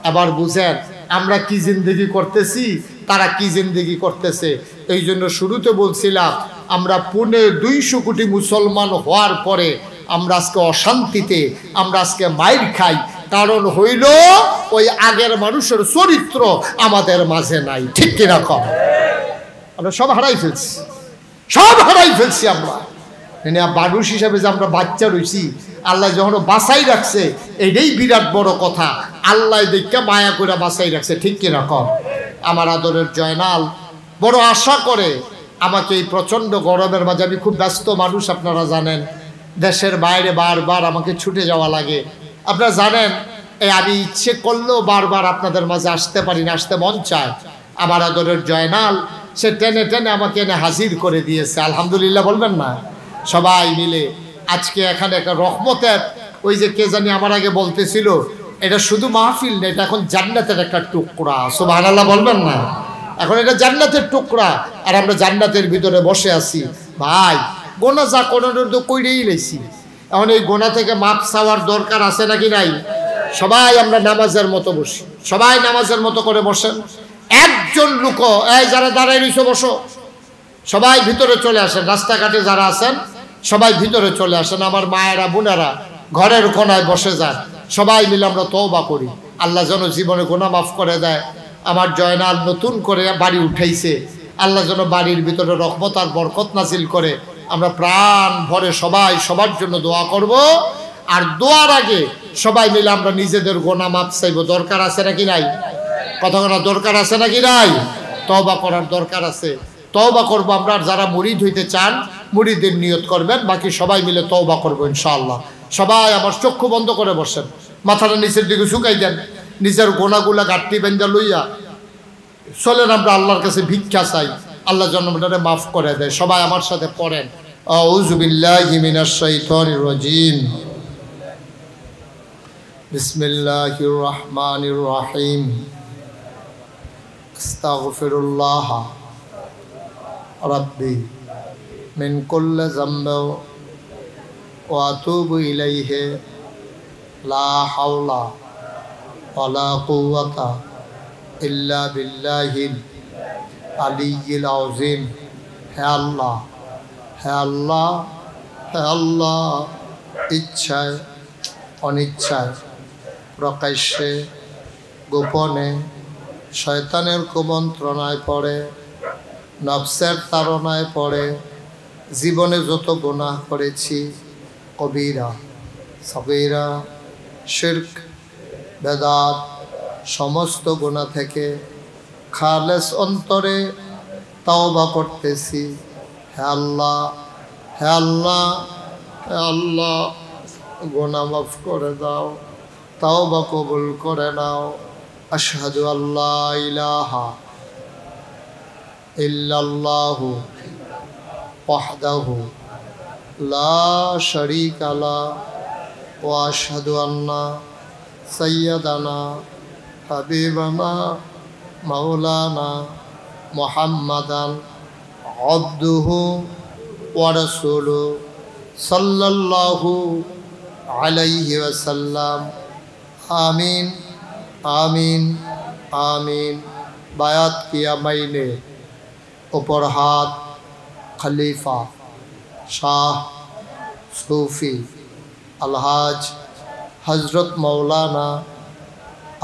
আবার বুঝেন আমরা কি জিন্দেগি করতেছি, তারা কি জিন্দেগি করতেছে। এই জন্য শুরুতে বলছিলাম, আমরা 250 কোটি মুসলমান হওয়ার পরে আমরা আজকে অশান্তিতে, আমরা আজকে মাইর খাই, কারণ হইল ওই আগের মানুষের চরিত্র আমাদের মাঝে নাই। ঠিক কিনা কম? আমরা সব হারাই ফেলছি, সব হারাই ফেলছি। আমরা মানুষ হিসাবে যে আমরা বাচ্চা রয়েছি, আল্লাহ যখন বাঁচাই রাখছে, এটাই বিরাট বড় কথা। আল্লাহ দেখে মায়া করে বাঁচাই রাখছে। ঠিক কিনা কম? আমার আদরের জয়নাল বড় আশা করে আমাকে এই প্রচণ্ড গরমের মাঝে, আমি খুব ব্যস্ত মানুষ আপনারা জানেন, দেশের বাইরে বারবার আমাকে ছুটে যাওয়া লাগে। আপনারা জানেন আমি ইচ্ছে করলেও বারবার আপনাদের মাঝে আসতে পারি না, আসতে মন চায়। আমার আদরের জয়নাল সে টেনে টেনে আমাকে এনে হাজির করে দিয়েছে। আলহামদুলিল্লাহ বলবেন না? সবাই মিলে আজকে এখানে একটা রহমতের, ওই যে কে জানি আমার আগে বলতেছিল এটা শুধু মাহফিল না, এটা এখন জান্নাতের একটা টুকরা। সুবহানাল্লাহ বলবেন না? এখন এটা জান্নাতের টুকরা, আর আমরা জান্নাতের ভিতরে বসে আছি। ভাই গোনা যা কোনোটার তো কইরেই লেছি, এখন এই গোনা থেকে মাপ চাওয়ার দরকার আছে নাকি নাই? সবাই আমরা নামাজের মতো বসি, সবাই নামাজের মতো করে বসেন। একজন লোক এই যারা দাঁড়ায় রইছো বসো, সবাই ভিতরে চলে আসেন। রাস্তাঘাটে যারা আছেন সবাই ভিতরে চলে আসেন। আমার মায়েরা বোনেরা ঘরের কোনায় বসে যান। সবাই মিলে আমরা তওবা করি, আল্লাহ যেন জীবনে গুনাহ মাফ করে দেয়। আমার জয়নাল নতুন করে বাড়ি উঠাইছে, আল্লাহ যেন বাড়ির ভিতরে রহমত আর বরকত নাজিল করে। আমরা প্রাণ ভরে সবাই সবার জন্য দোয়া করব। আর দোয়ার আগে সবাই মিলে আমরা নিজেদের গুনাহ মাফ চাইব। দরকার আছে নাকি নাই? কথা বলা দরকার আছে নাকি নাই? তওবা করার দরকার আছে, তওবা করব আমরা। যারা মুরিদ হইতে চান মুরিদের নিয়ত করবেন, বাকি সবাই মিলে তওবা করবো ইনশাআল্লাহ। সবাই আমার চক্ষু বন্ধ করে বসেন, মাথাটা নিচের দিকে ঝুঁকাই দেন, নিজের গোনাগুলা গাঁটটি বেঁধে লইয়া চলেন আমরা আল্লাহর কাছে ভিক্ষা চাই, আল্লাহ জন্মটারে মাফ করে দেয়। সবাই আমার সাথে পড়েন, আউযু বিল্লাহি মিনাশ শাইতানির রাজিম, বিসমিল্লাহির রহমানির রহিম, আস্তাগফিরুল্লাহ রাব্বি মিন কুল্লি যামবিন ওয়া আতুবু ইলাইহি লা হাওলা ওয়ালা কুওয়াতা ইল্লা বিল্লাহিল আলিয়্যিল আযীম। হে আল্লাহ, হে আল্লাহ, হে আল্লাহ, ইচ্ছায় অনিচ্ছায় প্রকাশ্যে গোপনে শয়তানের কুমন্ত্রণায় পড়ে, নফসের তাড়নায় পড়ে জীবনে যত গুনাহ করেছি, কবিরা সগীরা শিরক বেদাত সমস্ত গুনাহ থেকে খালেস অন্তরে তওবা করতেছি। হে আল্লাহ, হে আল্লাহ, হে আল্লাহ, গুনাহ মাফ করে দাও, তওবা কবুল করে নাও। আশহাদু আল্লা ইলাহা ইল্লাল্লাহু ওয়াহদাহু লা শারীকা লাহু ওয়া আশহাদু আন্না সাইয়্যিদানা হাবিবানা মাওলানা মুহাম্মাদান আবদুহু ওয়া রাসূলুহু সাল্লাল্লাহু আলাইহি ওয়াসাল্লাম। আমিন আমিন আমিন। বায়াত কিয়া মাইনে ऊपर हाथ खलीफा शाह सूफी अलहाज हज़रत मौलाना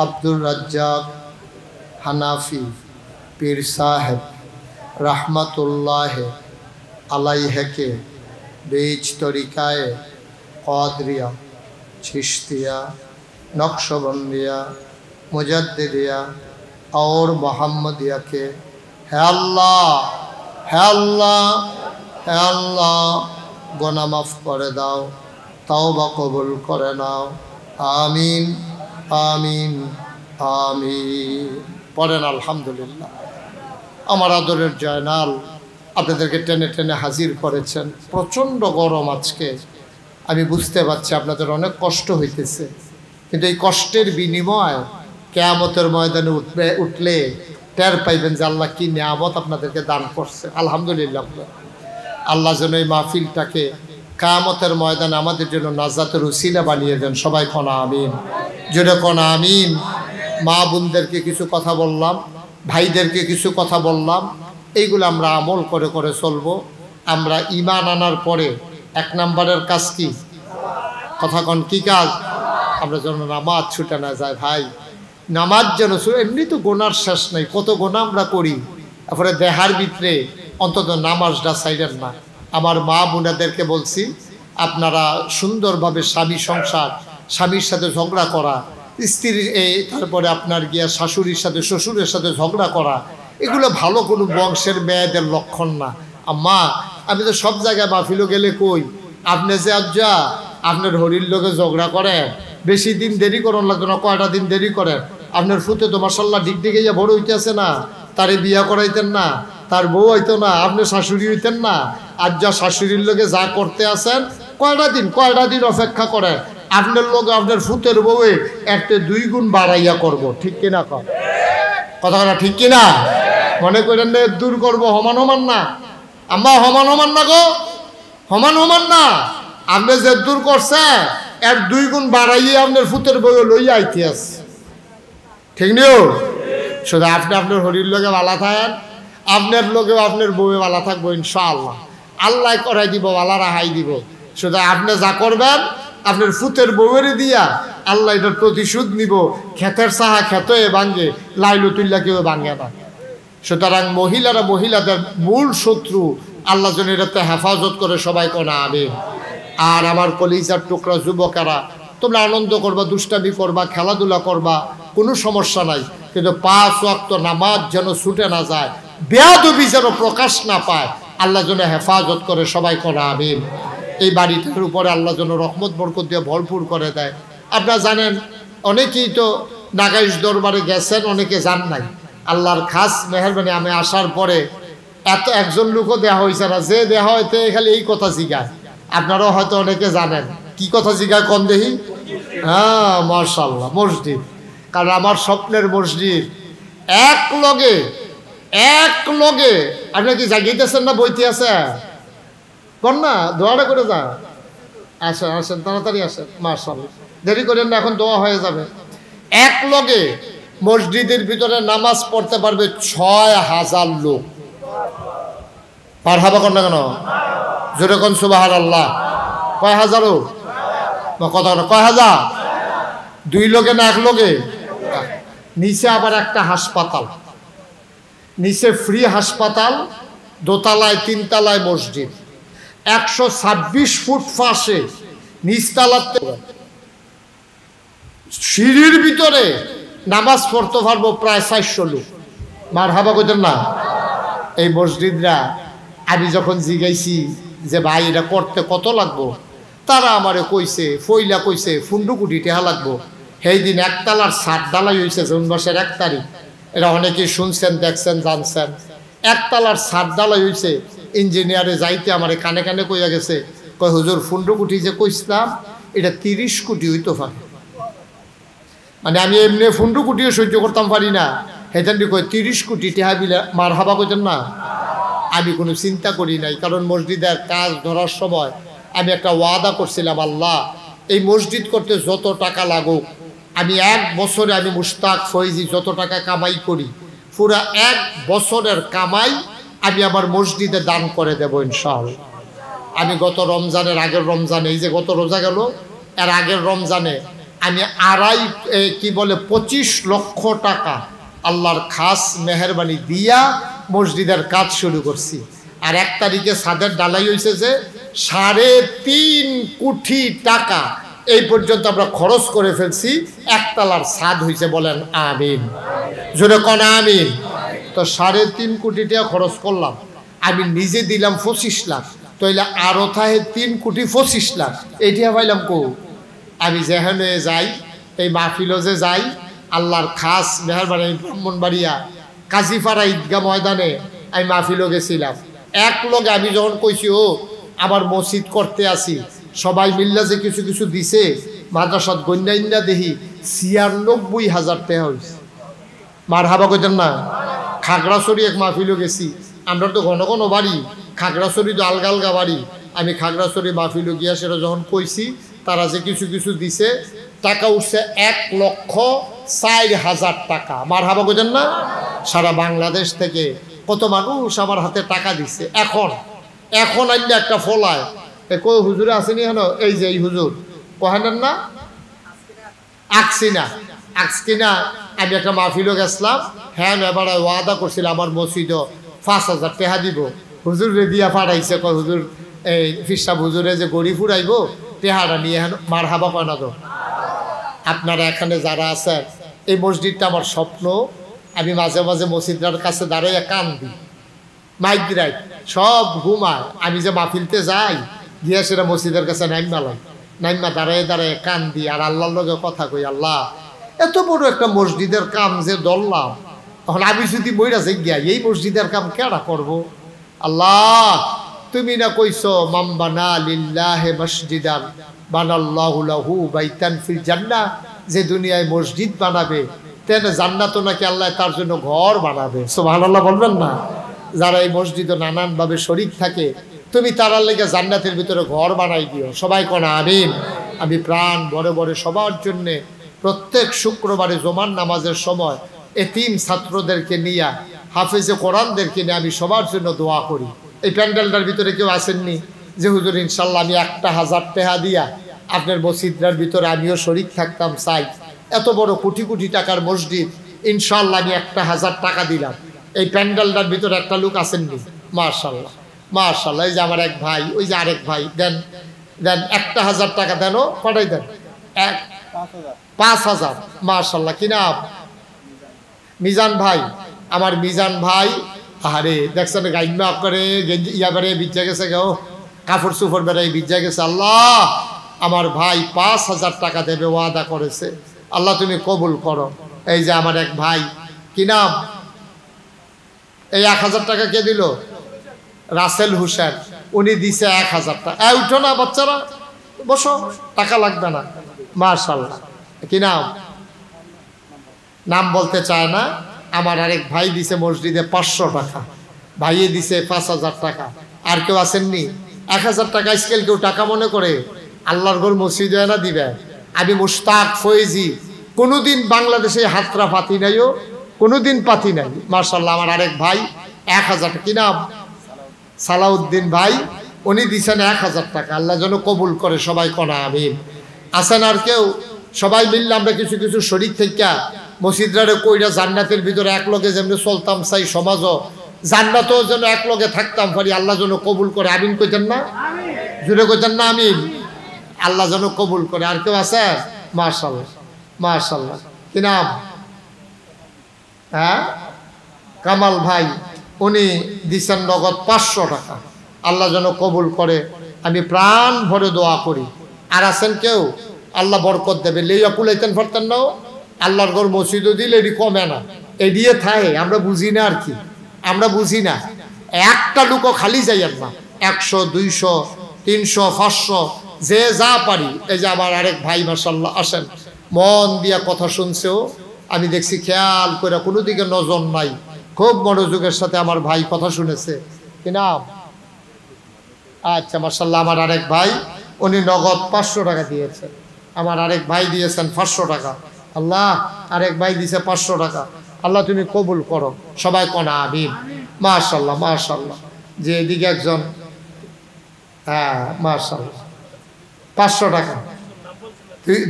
अब्दुल रज्जाक हनाफी पीर साहब रहमतुल्लाह अलैहि के बीच तरीक़ाए क़ादरिया चिश्तिया नक्शबंदिया मुजद्दिदिया और मोहम्मदिया के হে আল্লাহ, হে আল্লাহ, হে আল্লাহ, গুনাহ মাফ করে দাও, তওবা কবুল করে নাও। আমিন আমিন আমিন। পড়েন আলহামদুলিল্লাহ। আমার আদরের জয়নাল আপনাদেরকে টেনে টেনে হাজির করেছেন। প্রচণ্ড গরম আজকে, আমি বুঝতে পারছি আপনাদের অনেক কষ্ট হইতেছে, কিন্তু এই কষ্টের বিনিময় কিয়ামতের ময়দানে উঠলে টের পাইবেন যে আল্লাহ কি নিয়ামত আপনাদেরকে দান করছে। আলহামদুলিল্লাহ। আল্লাহ যেন এই মাহফিলটাকে কিয়ামতের ময়দানে আমাদের জন্য নাজাতের উসিলা বানিয়ে দেন। সবাই কোন আমিন, জোরে কোন আমিন। মা বোনদেরকে কিছু কথা বললাম, ভাইদেরকে কিছু কথা বললাম, এইগুলো আমরা আমল করে করে চলবো। আমরা ঈমান আনার পরে এক নম্বরের কাজ কি? কথা কন, কি কাজ? আমরা যেন নামাজ ছুটে না যায়। ভাই নামাজ যেন, এমনি তো গোনার শেষ নেই, কত গোনা আমরা করি, তারপরে দেহার ভিতরে অন্তত নামাজটা সাইডেন না। আমার মা বোনাদেরকে বলছি, আপনারা সুন্দরভাবে স্বামী সংসার, স্বামীর সাথে ঝগড়া করা, স্ত্রীর তারপরে আপনার গিয়া শাশুড়ির সাথে শ্বশুরের সাথে ঝগড়া করা, এগুলো ভালো কোনো বংশের মেয়েদের লক্ষণ না। আম্মা আমি তো সব জায়গায় মাহফিলও গেলে কই, আপনি যে আজ্জা আপনার হরির লোকে ঝগড়া করে, বেশি দিন দেরি করার লাগতো না, কয়টা দিন দেরি করেন। আপনার ফুতে তো মাশাল্লাহ ডিগ ডিগে বড় হইতেছে না, তারে বিয়া করাইতেন না, তার বউ হইতো না, আপনি শাশুড়ি হইতেন না। আর যা শাশুড়ির লোকে যা করতে আসেন, কয়টা দিন অপেক্ষা করেন। আপনার লোক আপনার ফুতের বউয়ে একটা 2 গুণ বাড়াইয়া করব, ঠিক কিনা কর কথা কথা, ঠিক কিনা? মনে করেন না দূর করবো, সমান সমান না আম্মা, সমান সমান না গো, সমান সমান না। আপনি যে দূর করছে এর 2 গুণ বাড়াইয়ে আপনার ফুতের বউয়ে লইয়া আইতে আছে, ঠিক নিও। শুধু আপনি আপনার হরির লোকে ভালো থাকেন, আপনার লোকেও আপনার বউয়ে ভালো থাকবো ইনশাআল্লাহ। আল্লাহ করাই দিব, ভালো রাহাই দিব। শুধু আপনি যা করবেন আপনার ফুতের বউয়ের দিয়া আল্লাহ এটার প্রতিশোধ নিব। ক্ষেতের সাহা ক্ষেত ভাঙ্গে, লাইলু তুল্লা কেউ ভাঙ্গে না। সুতরাং মহিলারা মহিলাদের মূল শত্রু, আল্লাহ যেন এটাতে হেফাজত করে, সবাই কোনা আমিন। আর আমার কলিজার টুকরা যুবকেরা, তোমরা আনন্দ করবা, দুষ্টামি করবা, খেলাধুলা করবা, কোনো সমস্যা নাই, কিন্তু 5 ওয়াক্ত নামাজ যেন ছুটে না যায়, বেয়াদবি যেন প্রকাশ না পায়, আল্লাহ যেন হেফাজত করে, সবাই কোনা আমিন। এই বাড়িটার উপরে আল্লাহ যেন রহমত বরকত দিয়ে ভরপুর করে দেয়। আপনারা জানেন অনেকেই তো নাগাইশ দরবারে গেছেন, অনেকে যান নাই। আল্লাহর খাস মেহেরবানি, আমি আসার পরে এত একজন লোকও দেওয়া হয়েছে না, যে দেওয়া হয়তো খালি এই কথা জিগায়। আপনারাও হয়তো অনেকে জানেন কি কথা জিগায়, কম দেখি। হ্যাঁ মাশাআল্লাহ, মসজিদ। কারণ আমার স্বপ্নের মসজিদ এক লগে আপনি কি জাগিয়েছেন না বইতে আছে কর না, দোয়াটা করে যা। আসেন আসেন, তাড়াতাড়ি আসেন, মাশাআল্লাহ, দেরি করেন না, এখন দোয়া হয়ে যাবে। এক লগে মসজিদের ভিতরে নামাজ পড়তে পারবে 6000 লোক। মারহাবা কর না কেন, জোরে কোন সুবহানাল্লাহ। কয় হাজারও কথা, কয় হাজার? 2 লোকে না 1 লোকে? নিচে আবার একটা হাসপাতাল, নিচে ফ্রি হাসপাতাল, দোতলায় 3 তলায় মসজিদ, 126 ফুট ফাঁসে, নিচতলাতে সিঁড়ির ভিতরে নামাজ পড়তে পারবো প্রায় 400 লোক। মারহাবা কইতেন না? এই মসজিদরা আমি যখন জিগাইছি যে ভাই এটা করতে কত লাগবো, তারা আমারে কইছে, ফইলা কইছে 15 কোটি টাকা লাগবো। সেই দিন 1 তলার 7 ঢালাই হয়েছে, জুন মাসের 1 তারিখ। এটা অনেকেই শুনছেন, দেখছেন, জানছেন। 1 তলার 7 ঢালাই হয়েছে। ইঞ্জিনিয়ারে যাইতে আমার কানে কানে কইয়া গেছে, কয় হুজুর 15 কোটি যে কইছিলাম এটা 30 কোটি হইতে পারে। মানে আমি এমনি 15 কোটিও সহ্য করতাম পারি না, হেতান কই 30 কোটি টাকা বিলে মারহাবা কইতেন না। আমি কোনো চিন্তা করি নাই, কারণ মসজিদের কাজ ধরার সময় আমি একটা ওয়াদা করছিলাম, আল্লাহ এই মসজিদ করতে যত টাকা লাগুক, আমি 1 বছরে, আমি মুশতাক ফৈজি যত টাকা কামাই করি, পুরা 1 বছরের কামাই আমি আমার মসজিদে দান করে দেব ইনশাআল্লাহ। আমি গত রমজানের আগের রমজানে, এই যে গত রোজা গেল, এর আগের রমজানে আমি 25 লক্ষ টাকা আল্লাহর খাস মেহেরবানি দিয়া মসজিদের কাজ শুরু করছি। আর 1 তারিখে ছাদের ডালাই হয়েছে যে 3.5 কোটি টাকা এই পর্যন্ত আমরা খরচ করে ফেলছি। 1 তলার ছাদ হয়েছে, বলেন আমিন, জোরে কোন আমিন। তো 3.5 কোটি টাকা খরচ করলাম, আমি নিজে দিলাম 25 লাখ, তাইলে আরো থাকে 3 কোটি 25 লাখ। এইটা পাইলাম কো? আমি যেখানে যাই, এই মাহফিলে যে যাই, আল্লাহর খাস মেহেরবানি ব্রাহ্মণবাড়িয়া কাজীপাড়া ঈদগাহ ময়দানে আমি মাহফিলে গেছিলাম। 1 লগে আমি যখন কইছি ও আবার মসজিদ করতে আসি, সবাই মিল্লা যে কিছু কিছু দিছে, মাদ্রাসাত গন্যাইন্দা দেখি 96,000 টাকা হয়েছে। মারহাবা কইতেন না? খাগড়াছড়ি এক মাহফিলে গেছি, আমরা তো ঘন ঘন বাড়ি, খাগড়াছড়ি তো আলগা আলগা বাড়ি। আমি খাগড়াছড়ি মাহফিলে গিয়া সেটা যখন কইছি, তারা যে কিছু কিছু দিছে, টাকা উঠছে 1,04,000 টাকা। মারহাবা কইতেন না? সারা বাংলাদেশ থেকে কত মানুষ আমার হাতে টাকা দিছে। এখন আইলে একটা ফলায় কই হুজুরে আসেনি হেন, এই যে এই হুজুর কহেন না, আকসিনা। আমি একটা মাহফিলে গেছিলাম, হ্যাঁ এবার ওয়াদা করছিল আমার মসজিদ 5,000 টাকা দিব। হুজুর রে দিয়া পাঠাইছে, কয় হুজুর এই ফিসাব হুজুরে যে গড়ি ফুরাইব টেহারা নিয়ে হেন। মারহাবা কয় না তো? আপনারা এখানে যারা আছেন, এই মসজিদটা আমার স্বপ্ন। আমি মাঝে মাঝে মসজিদটার কাছে দাঁড়াইয়া কান্দি, মাইক দিরাই সব ঘুমায়। আমি যে মাহফিলতে যাই, গিয়া সেটা মসজিদের কাছে নাইমা দাঁড়ায় দাঁড়ায় কান্দি, আর আল্লাহর লগে কথা কই, আল্লাহ এত বড় একটা মসজিদের কাম যে ধরলাম, তখন আমি যদি মইরা যাই গিয়া এই মসজিদের কাম কেডা করব? আল্লাহ তুমি না কইছো মান বানা লিল্লাহি মসজিদান বানাল্লাহু লাহু বাইতান ফিল জান্নাহ, যে দুনিয়ায় মসজিদ বানাবে তেন জান্নাতও নাকি আল্লাহ তার জন্য ঘর বানাবে। সুবহানাল্লাহ বলবেন না? যারা এই মসজিদে নানানভাবে শরীক থাকে তুমি তারার লেগে জান্নাতের ভিতরে ঘর বানাই দিও। সবাই কোন আমিন। আমি প্রাণ বড় বড় সবার জন্যে প্রত্যেক শুক্রবারে জুমার নামাজের সময় এতিম ছাত্রদেরকে নিয়ে হাফেজে কোরআনদেরকে নিয়ে আমি সবার জন্য দোয়া করি। এই প্যান্ডেলটার ভিতরে কেউ আসেননি যে হুজুর ইনশাল্লাহ আমি 1000 টাকা দিয়া আপনার মসজিদটার ভিতরে আমিও শরীক থাকতাম চাই, এত বড় কোটি কোটি টাকার মসজিদ ইনশাল্লাহ আমি 1000 টাকা দিলাম। এই প্যান্ডেলটার ভিতরে একটা লোক আসেননি? মাশাল্লাহ মাশাল্লাহ। এই যে আমার এক ভাই, ওই যে আরেক ভাই, দেন দেন 1000 টাকা দেন, পাঠাই দেন 5000। মাশাল্লাহ। কি নাম? মিজান ভাই। আমার মিজান ভাই, আরে দেখছেন গাইমা করে ইয়া বেড়ে বিজ্জা গেছে, গো কাপড় চুপড় বেড়াই বিজ্জা গেছে। আল্লাহ আমার ভাই 5000 টাকা দেবে ওয়াদা করেছে, আল্লাহ তুমি কবুল করো। এই যে আমার এক ভাই, কি নাম? এই 1000 টাকা কে দিল? রাসেল হোসেন, উনি দিছে 1000 টাকা। উঠো না বাচ্চারা, বসো, টাকা লাগবে না। মাশাআল্লাহ। কি নাম? নাম বলতে চায় না। আমার আরেক ভাই দিছে মসজিদে 500 টাকা, ভাইয়ে দিছে 5000 টাকা। আর কেউ আসেননি? 1000 টাকা স্কেল কেউ টাকা মনে করে? আল্লাহর ঘর মসজিদে না দিবে। আমি মুশতাক ফয়েজি কোনোদিন বাংলাদেশে হাতরা পাতি নাইও, কোনোদিন পাতি নাই। মাশাআল্লাহ। আমার আরেক ভাই 1000 টাকা। কি নাম? সালাউদ্দিন ভাই, উনি দিছেন 1000 টাকা। আল্লাহ যেন কবুল করে। সবাই কোনা আমিন। আসেন আর কেউ? সবাই মিললে আমরা কিছু কিছু শরীক থেকে মসজিদরে কইরা জান্নাতের ভিতরে এক লগে যেমনি চলতাম চাই, সমাজও জান্নাতেও যেন এক লগে থাকতাম পারি। আল্লাহ যেন কবুল করে। আমিন কইতেন না? জুড়ে কইতেন না আমিন? আল্লাহ যেন কবুল করে। আর কেউ আছে? মাশাআল্লাহ মাশাআল্লাহ। কি নাম? হ্যাঁ, কামাল ভাই, উনি দিচ্ছেন নগদ 500 টাকা। আল্লাহ যেন কবুল করে। আমি প্রাণ ভরে দোয়া করি। আর আছেন কেউ? আল্লাহ বরকত দেবে। লেইয়া কুলাইতেন পারতেন না? আল্লাহর ঘর মসজিদও দিলে এটি কমে না, এড়িয়ে থাকে। আমরা বুঝি না আর কি, আমরা বুঝি না। একটা লোকও খালি যাইয়েন না। 100 200 300 500 যে যা পারি। এই যে আমার আরেক ভাই মাশাআল্লাহ আসেন, মন দিয়া কথা শুনছেও, আমি দেখছি খেয়াল করে, কোনো দিকে নজর নাই, খুব মনোযোগের সাথে আমার ভাই কথা শুনেছে। কি নাম? আচ্ছা মাশাআল্লাহ। আমার আরেক ভাই, উনি নগদ 500 টাকা দিয়েছেন। আমার আরেক ভাই দিয়েছেন 500 টাকা। আল্লাহ আরেক ভাই দিয়েছে 500 টাকা। আল্লাহ তুমি কবুল করো। সবাই কোনা আমিন। মাশাআল্লাহ মাশাআল্লাহ। যে এদিকে একজন, হ্যাঁ মাশাআল্লাহ 500 টাকা।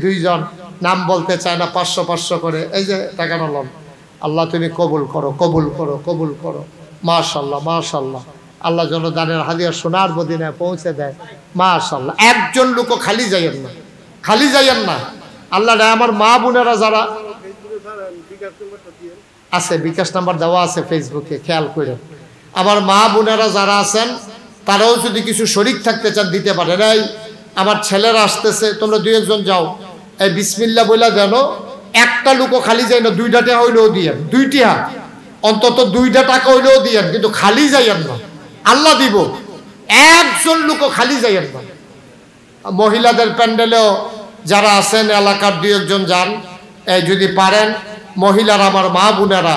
দুইজন নাম বলতে চায় না, 500 500 করে এই যে টাকা নিলাম। আল্লাহ তুমি কবুল করো, কবুল করো, কবুল করো। মাশাআল্লাহ মাশাআল্লাহ। আল্লাহ যেন দানের হাদিয়া সোনার মদিনায় পৌঁছে দেয়। মাশাআল্লাহ। একজন লোকও খালি যাইয়েন না, খালি যাইয়েন না। আল্লাহ আমার মা বোনেরা যারা আছে, বিকাশ নাম্বার দেওয়া আছে ফেসবুকে, খেয়াল করে। আমার মা বোনেরা যারা আছেন তারাও যদি কিছু শরীক থাকতে চান দিতে পারেন। এই আমার ছেলেরা আসতেছে, তোমরা 2-1 যাও, এই বিসমিল্লাহ বইলা দেন। একটা লোকও খালি যায় না। 2টা টাকা হইলেও দিয়েন, 2টি হাত অন্তত 2টা টাকা হইলেও দিয়েন, কিন্তু খালি যাইয়েন না। আল্লাহ দিব। একজন লোকও খালি যাইয়েন না। মহিলাদের প্যান্ডেলেও যারা আছেন এলাকার 2-1 যান, এই যদি পারেন মহিলারা, আমার মা বোনেরা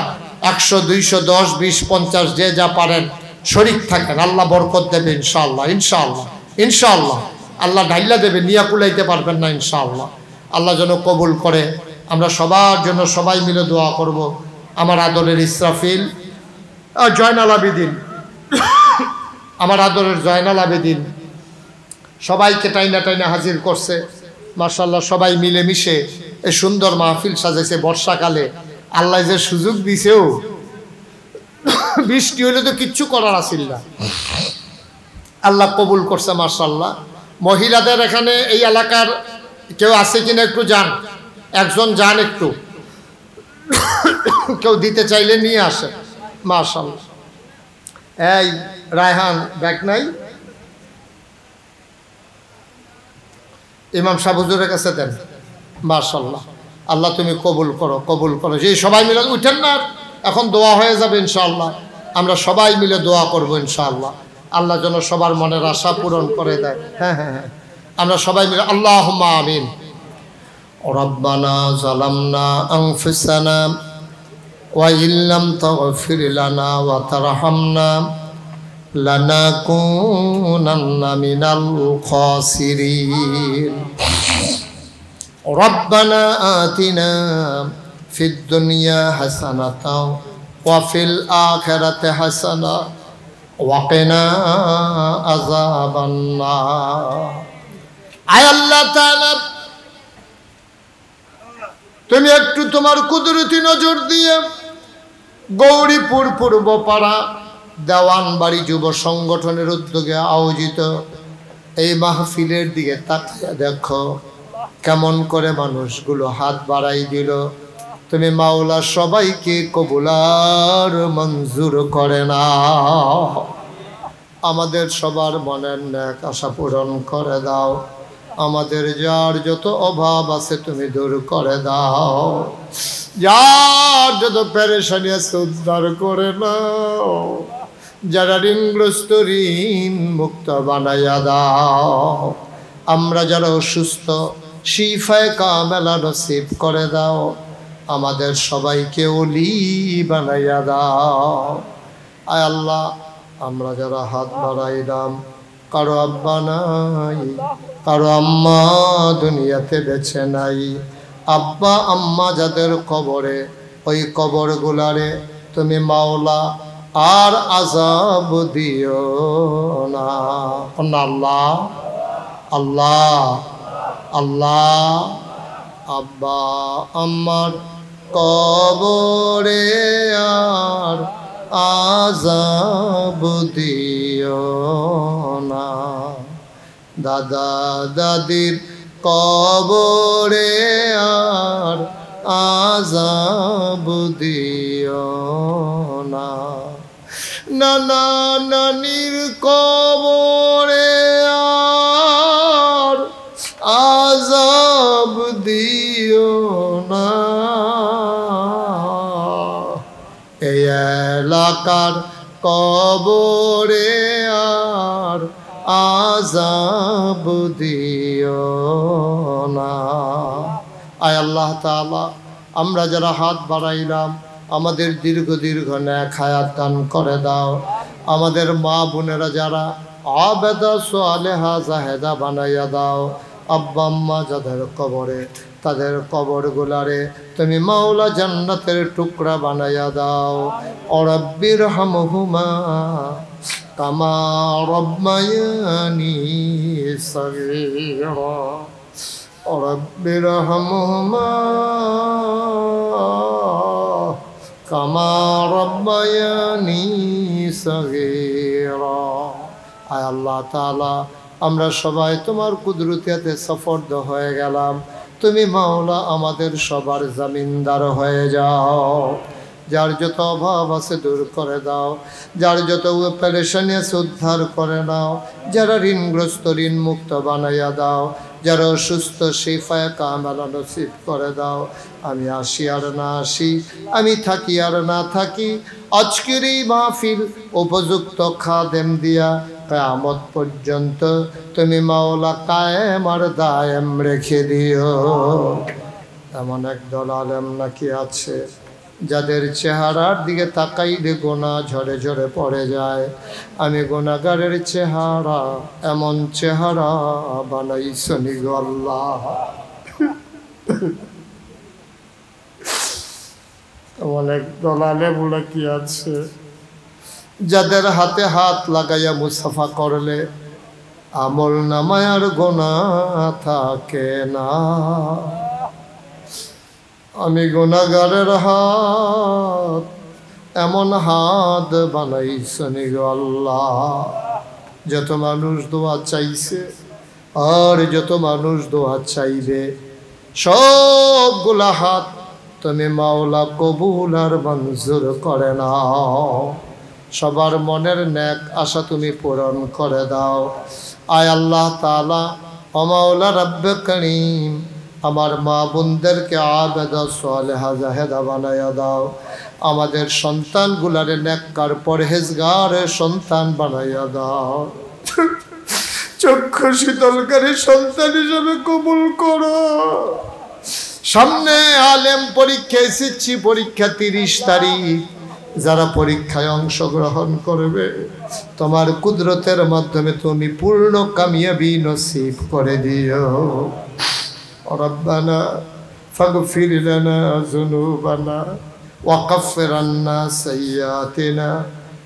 100 200 10 20 50 যে যা পারেন শরীক থাকেন। আল্লাহ বরকত দেবে ইনশাআল্লাহ ইনশাআল্লাহ ইনশাআল্লাহ। আল্লাহ ঢাইলা দেবে, নিয়া কুলাইতে পারবেন না ইনশাআল্লাহ। আল্লাহ যেন কবুল করে। আমরা সবার জন্য সবাই মিলে দোয়া করব। আমার আদরের ইসরাফিল, জয়নাল আবেদিন, আমার আদরের জয়নাল আবেদিন সবাইকে টাইনা টাইনা হাজির করছে। মাশাআল্লাহ। সবাই মিলে মিশে এই সুন্দর মাহফিল সাজাইছে। বর্ষাকালে আল্লাহ যে সুযোগ দিছেও, বৃষ্টি হলে তো কিচ্ছু করার আছিল না, আল্লাহ কবুল করছে। মাশাআল্লাহ। মহিলাদের এখানে এই এলাকার কেউ আছে কিনা একটু যান, একজন যান একটু, কেউ দিতে চাইলে নিয়ে আসে। মাশাআল্লাহ। এই রায়হান ব্যাগ নাই, ইমাম সাহেব হুজুরের কাছে দেন। মাশাআল্লাহ। আল্লাহ তুমি কবুল করো, কবুল করো। যে সবাই মিলে উঠেন না, এখন দোয়া হয়ে যাবে ইনশাআল্লাহ। আমরা সবাই মিলে দোয়া করব ইনশাআল্লাহ। আল্লাহ যেন সবার মনের আশা পূরণ করে দেয়। হ্যাঁ হ্যাঁ হ্যাঁ, আমরা সবাই মিলে আল্লাহুম্মা আমিন। রব্বানা যালামনা আনফুসানা ওয়া ইল্লাম তাগফির লানা ওয়া তারহামনা লানাকুনান্না মিনাল খাসিরিন। রব্বানা আতিনা ফিদ দুনিয়া হাসানাতাও ওয়া ফিল আখিরাতি হাসানা ওয়া কিনা আযাবান নার। আয় আল্লাহ তাআলা, তুমি একটু তোমার কুদরতি নজর দিয়ে গৌরীপুর পূর্বপাড়া দেওয়ানবাড়ি যুব সংগঠনের উদ্যোগে আয়োজিত এই মাহফিলের দিকে তাকিয়ে দেখো কেমন করে মানুষগুলো হাত বাড়াই দিল। তুমি মাওলা সবাইকে কবুলার মঞ্জুর করে না, আমাদের সবার মনের নেক আশা পূরণ করে দাও। আমাদের যার যত অভাব আছে তুমি দূর করে দাও, যার যত পেরেশানি আছে উদ্ধার করে নাও, যারা ঋণগ্রস্ত ঋণ মুক্ত বানাইয়া দাও। আমরা যারা অসুস্থ শিফায়ে কামেলা নসিব করে দাও। আমাদের সবাইকে ওলি বানাইয়া দাও। আয় আল্লাহ, আমরা যারা হাত বাড়াইলাম, কারো আব্বা নাই, কারো আম্মা দুনিয়াতে বেঁচে নাই, আব্বা আম্মা যাদের কবরে, ওই কবর গুলারে তুমি মাওলা আর আযাব দিও না। আল্লাহ আল্লাহ আল্লাহ। আব্বা আম্মার কবরে আর আযাব দিও না। দাদা দাদির কবরে আর আযাব দিও না। নানা নানির কবরে আর আযাব দিও না। এই এলাকার কবরে আর আযাব দিও না। আয় আল্লাহ তাআলা, আমরা যারা হাত বাড়াইলাম আমাদের দীর্ঘ দীর্ঘ নেক হায়াত দান করে দাও। আমাদের মা বোনেরা যারা আবেদা সালেহা জাহেদা বানাইয়া দাও। আব্বা আম্মা যাদের কবরে, তাদের কবর গুলারে তুমি মাওলা জান্নাতের টুকরা বানাইয়া দাও। রব্বির হামহুমা কামা রব্বায়ানি সগীরা। রব্বির হামহুমা কামা রব্বায়ানি সগীরা। আয় আল্লাহ তাআলা, আমরা সবাই তোমার কুদরতিতে সফরদ হয়ে গেলাম। তুমি মাওলা আমাদের সবার জামিনদার হয়ে যাও। যার যত অভাব আছে দূর করে দাও, যার যত পেরেশানি আছে উদ্ধার করে নাও, যারা ঋণগ্রস্ত ঋণ মুক্ত বানাইয়া দাও, যারা অসুস্থ শিফায়ে কামেলা নসিব করে দাও। আমি আসি আর না আসি, আমি থাকি আর না থাকি, আজকের এই মাহফিল উপযুক্ত খাদেম দিয়া কিয়ামত পর্যন্ত তুমি মাওলা কায়েম আর দায়েম রেখে দিও। এমন একদল আলেম নাকি আছে যাদের চেহারার দিকে তাকাইলে গোনা ঝরে ঝরে পড়ে যায়। আমি গুনাহগারের চেহারা এমন চেহারা বানাইছনি গো আল্লাহ। এমন একদল আলেম নাকি আছে যাদের হাতে হাত লাগাইয়া মুসাফা করলে আমল নামায় আর গুনাহ থাকে না। আমি গুনাহগারের হাত এমন হাত বানাইছনি গো আল্লাহ। যত মানুষ দোয়া চাইছে আর যত মানুষ দোয়া চাইবে, সবগুলা হাত তুমি মাওলা কবুল আর মঞ্জুর করে নাও। সবার মনের নেক আশা তুমি পূরণ করে দাও। আয় আল্লাহ তাআলা, ও মাওলা রব্বে করিম, আমার মা বোনদেরকে আবেদা সালেহা জাহেদা বানাইয়া দাও। আমাদের সন্তানগুলারে নেককার পরহেজগারের সন্তান বানাইয়া দাও। চক্ষু শীতলকারী সন্তান হিসেবে কবুল করো। সামনে আলেম পরীক্ষা, এসেছি পরীক্ষা 30 তারিখ, যারা পরীক্ষায় অংশগ্রহণ করবে তোমার কুদরতের মাধ্যমে তুমি পূর্ণ কামিয়াবি নসিব করে দিও। রব্বানা ফাগফির লানা যুনুবানা ওয়া কাফির আন্না সাইয়্যাতিনা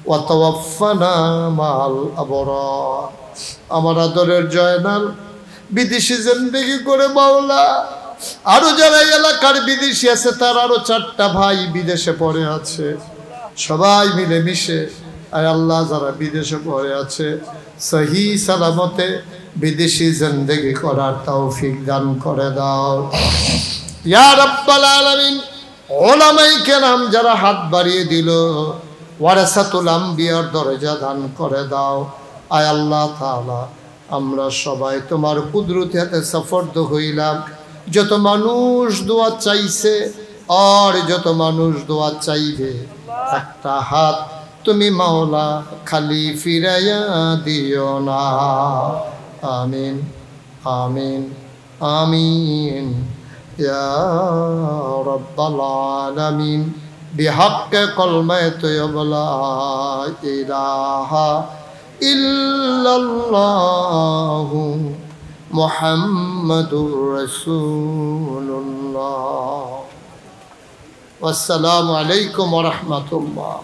ওয়া তাওয়াফানা মাআল আবরার। আমার আদরের জয়নাল বিদেশি জিন্দেগি করে মাওলা, আরো যারা এলাকার বিদেশি আছে তার আরো 4টা ভাই বিদেশে পড়ে আছে, সবাই মিলে মিশে আয় আল্লাহ যারা বিদেশে পড়ে আছে সহি সালামতে বিদেশি জিন্দেগি করার তৌফিক দান করে দাও ইয়া রাব্বাল আলামিন। ওলামায়ে কেরাম যারা হাত বাড়িয়ে দিল, ওয়ারাসাতুল আম্বিয়ার দরজা দান করে দাও আয় আল্লাহ তাআলা। আমরা সবাই তোমার কুদরতি হাতে সফরদ হইলাম। যত মানুষ দোয়া চাইছে আর যত মানুষ দোয়া চাইবে, একটা হাত তুমি মাওলা খালি ফিরাইয়া দিও না। আমিন আমিন আমিন ইয়া রাব্বাল আলামিন। বিহাক্কে কলমায়ে তয়্যিবা লা ইলাহা ইল্লাল্লাহু মুহাম্মাদুর রাসূলুল্লাহ। আসসালামু আলাইকুম ওয়া রাহমাতুল্লাহ।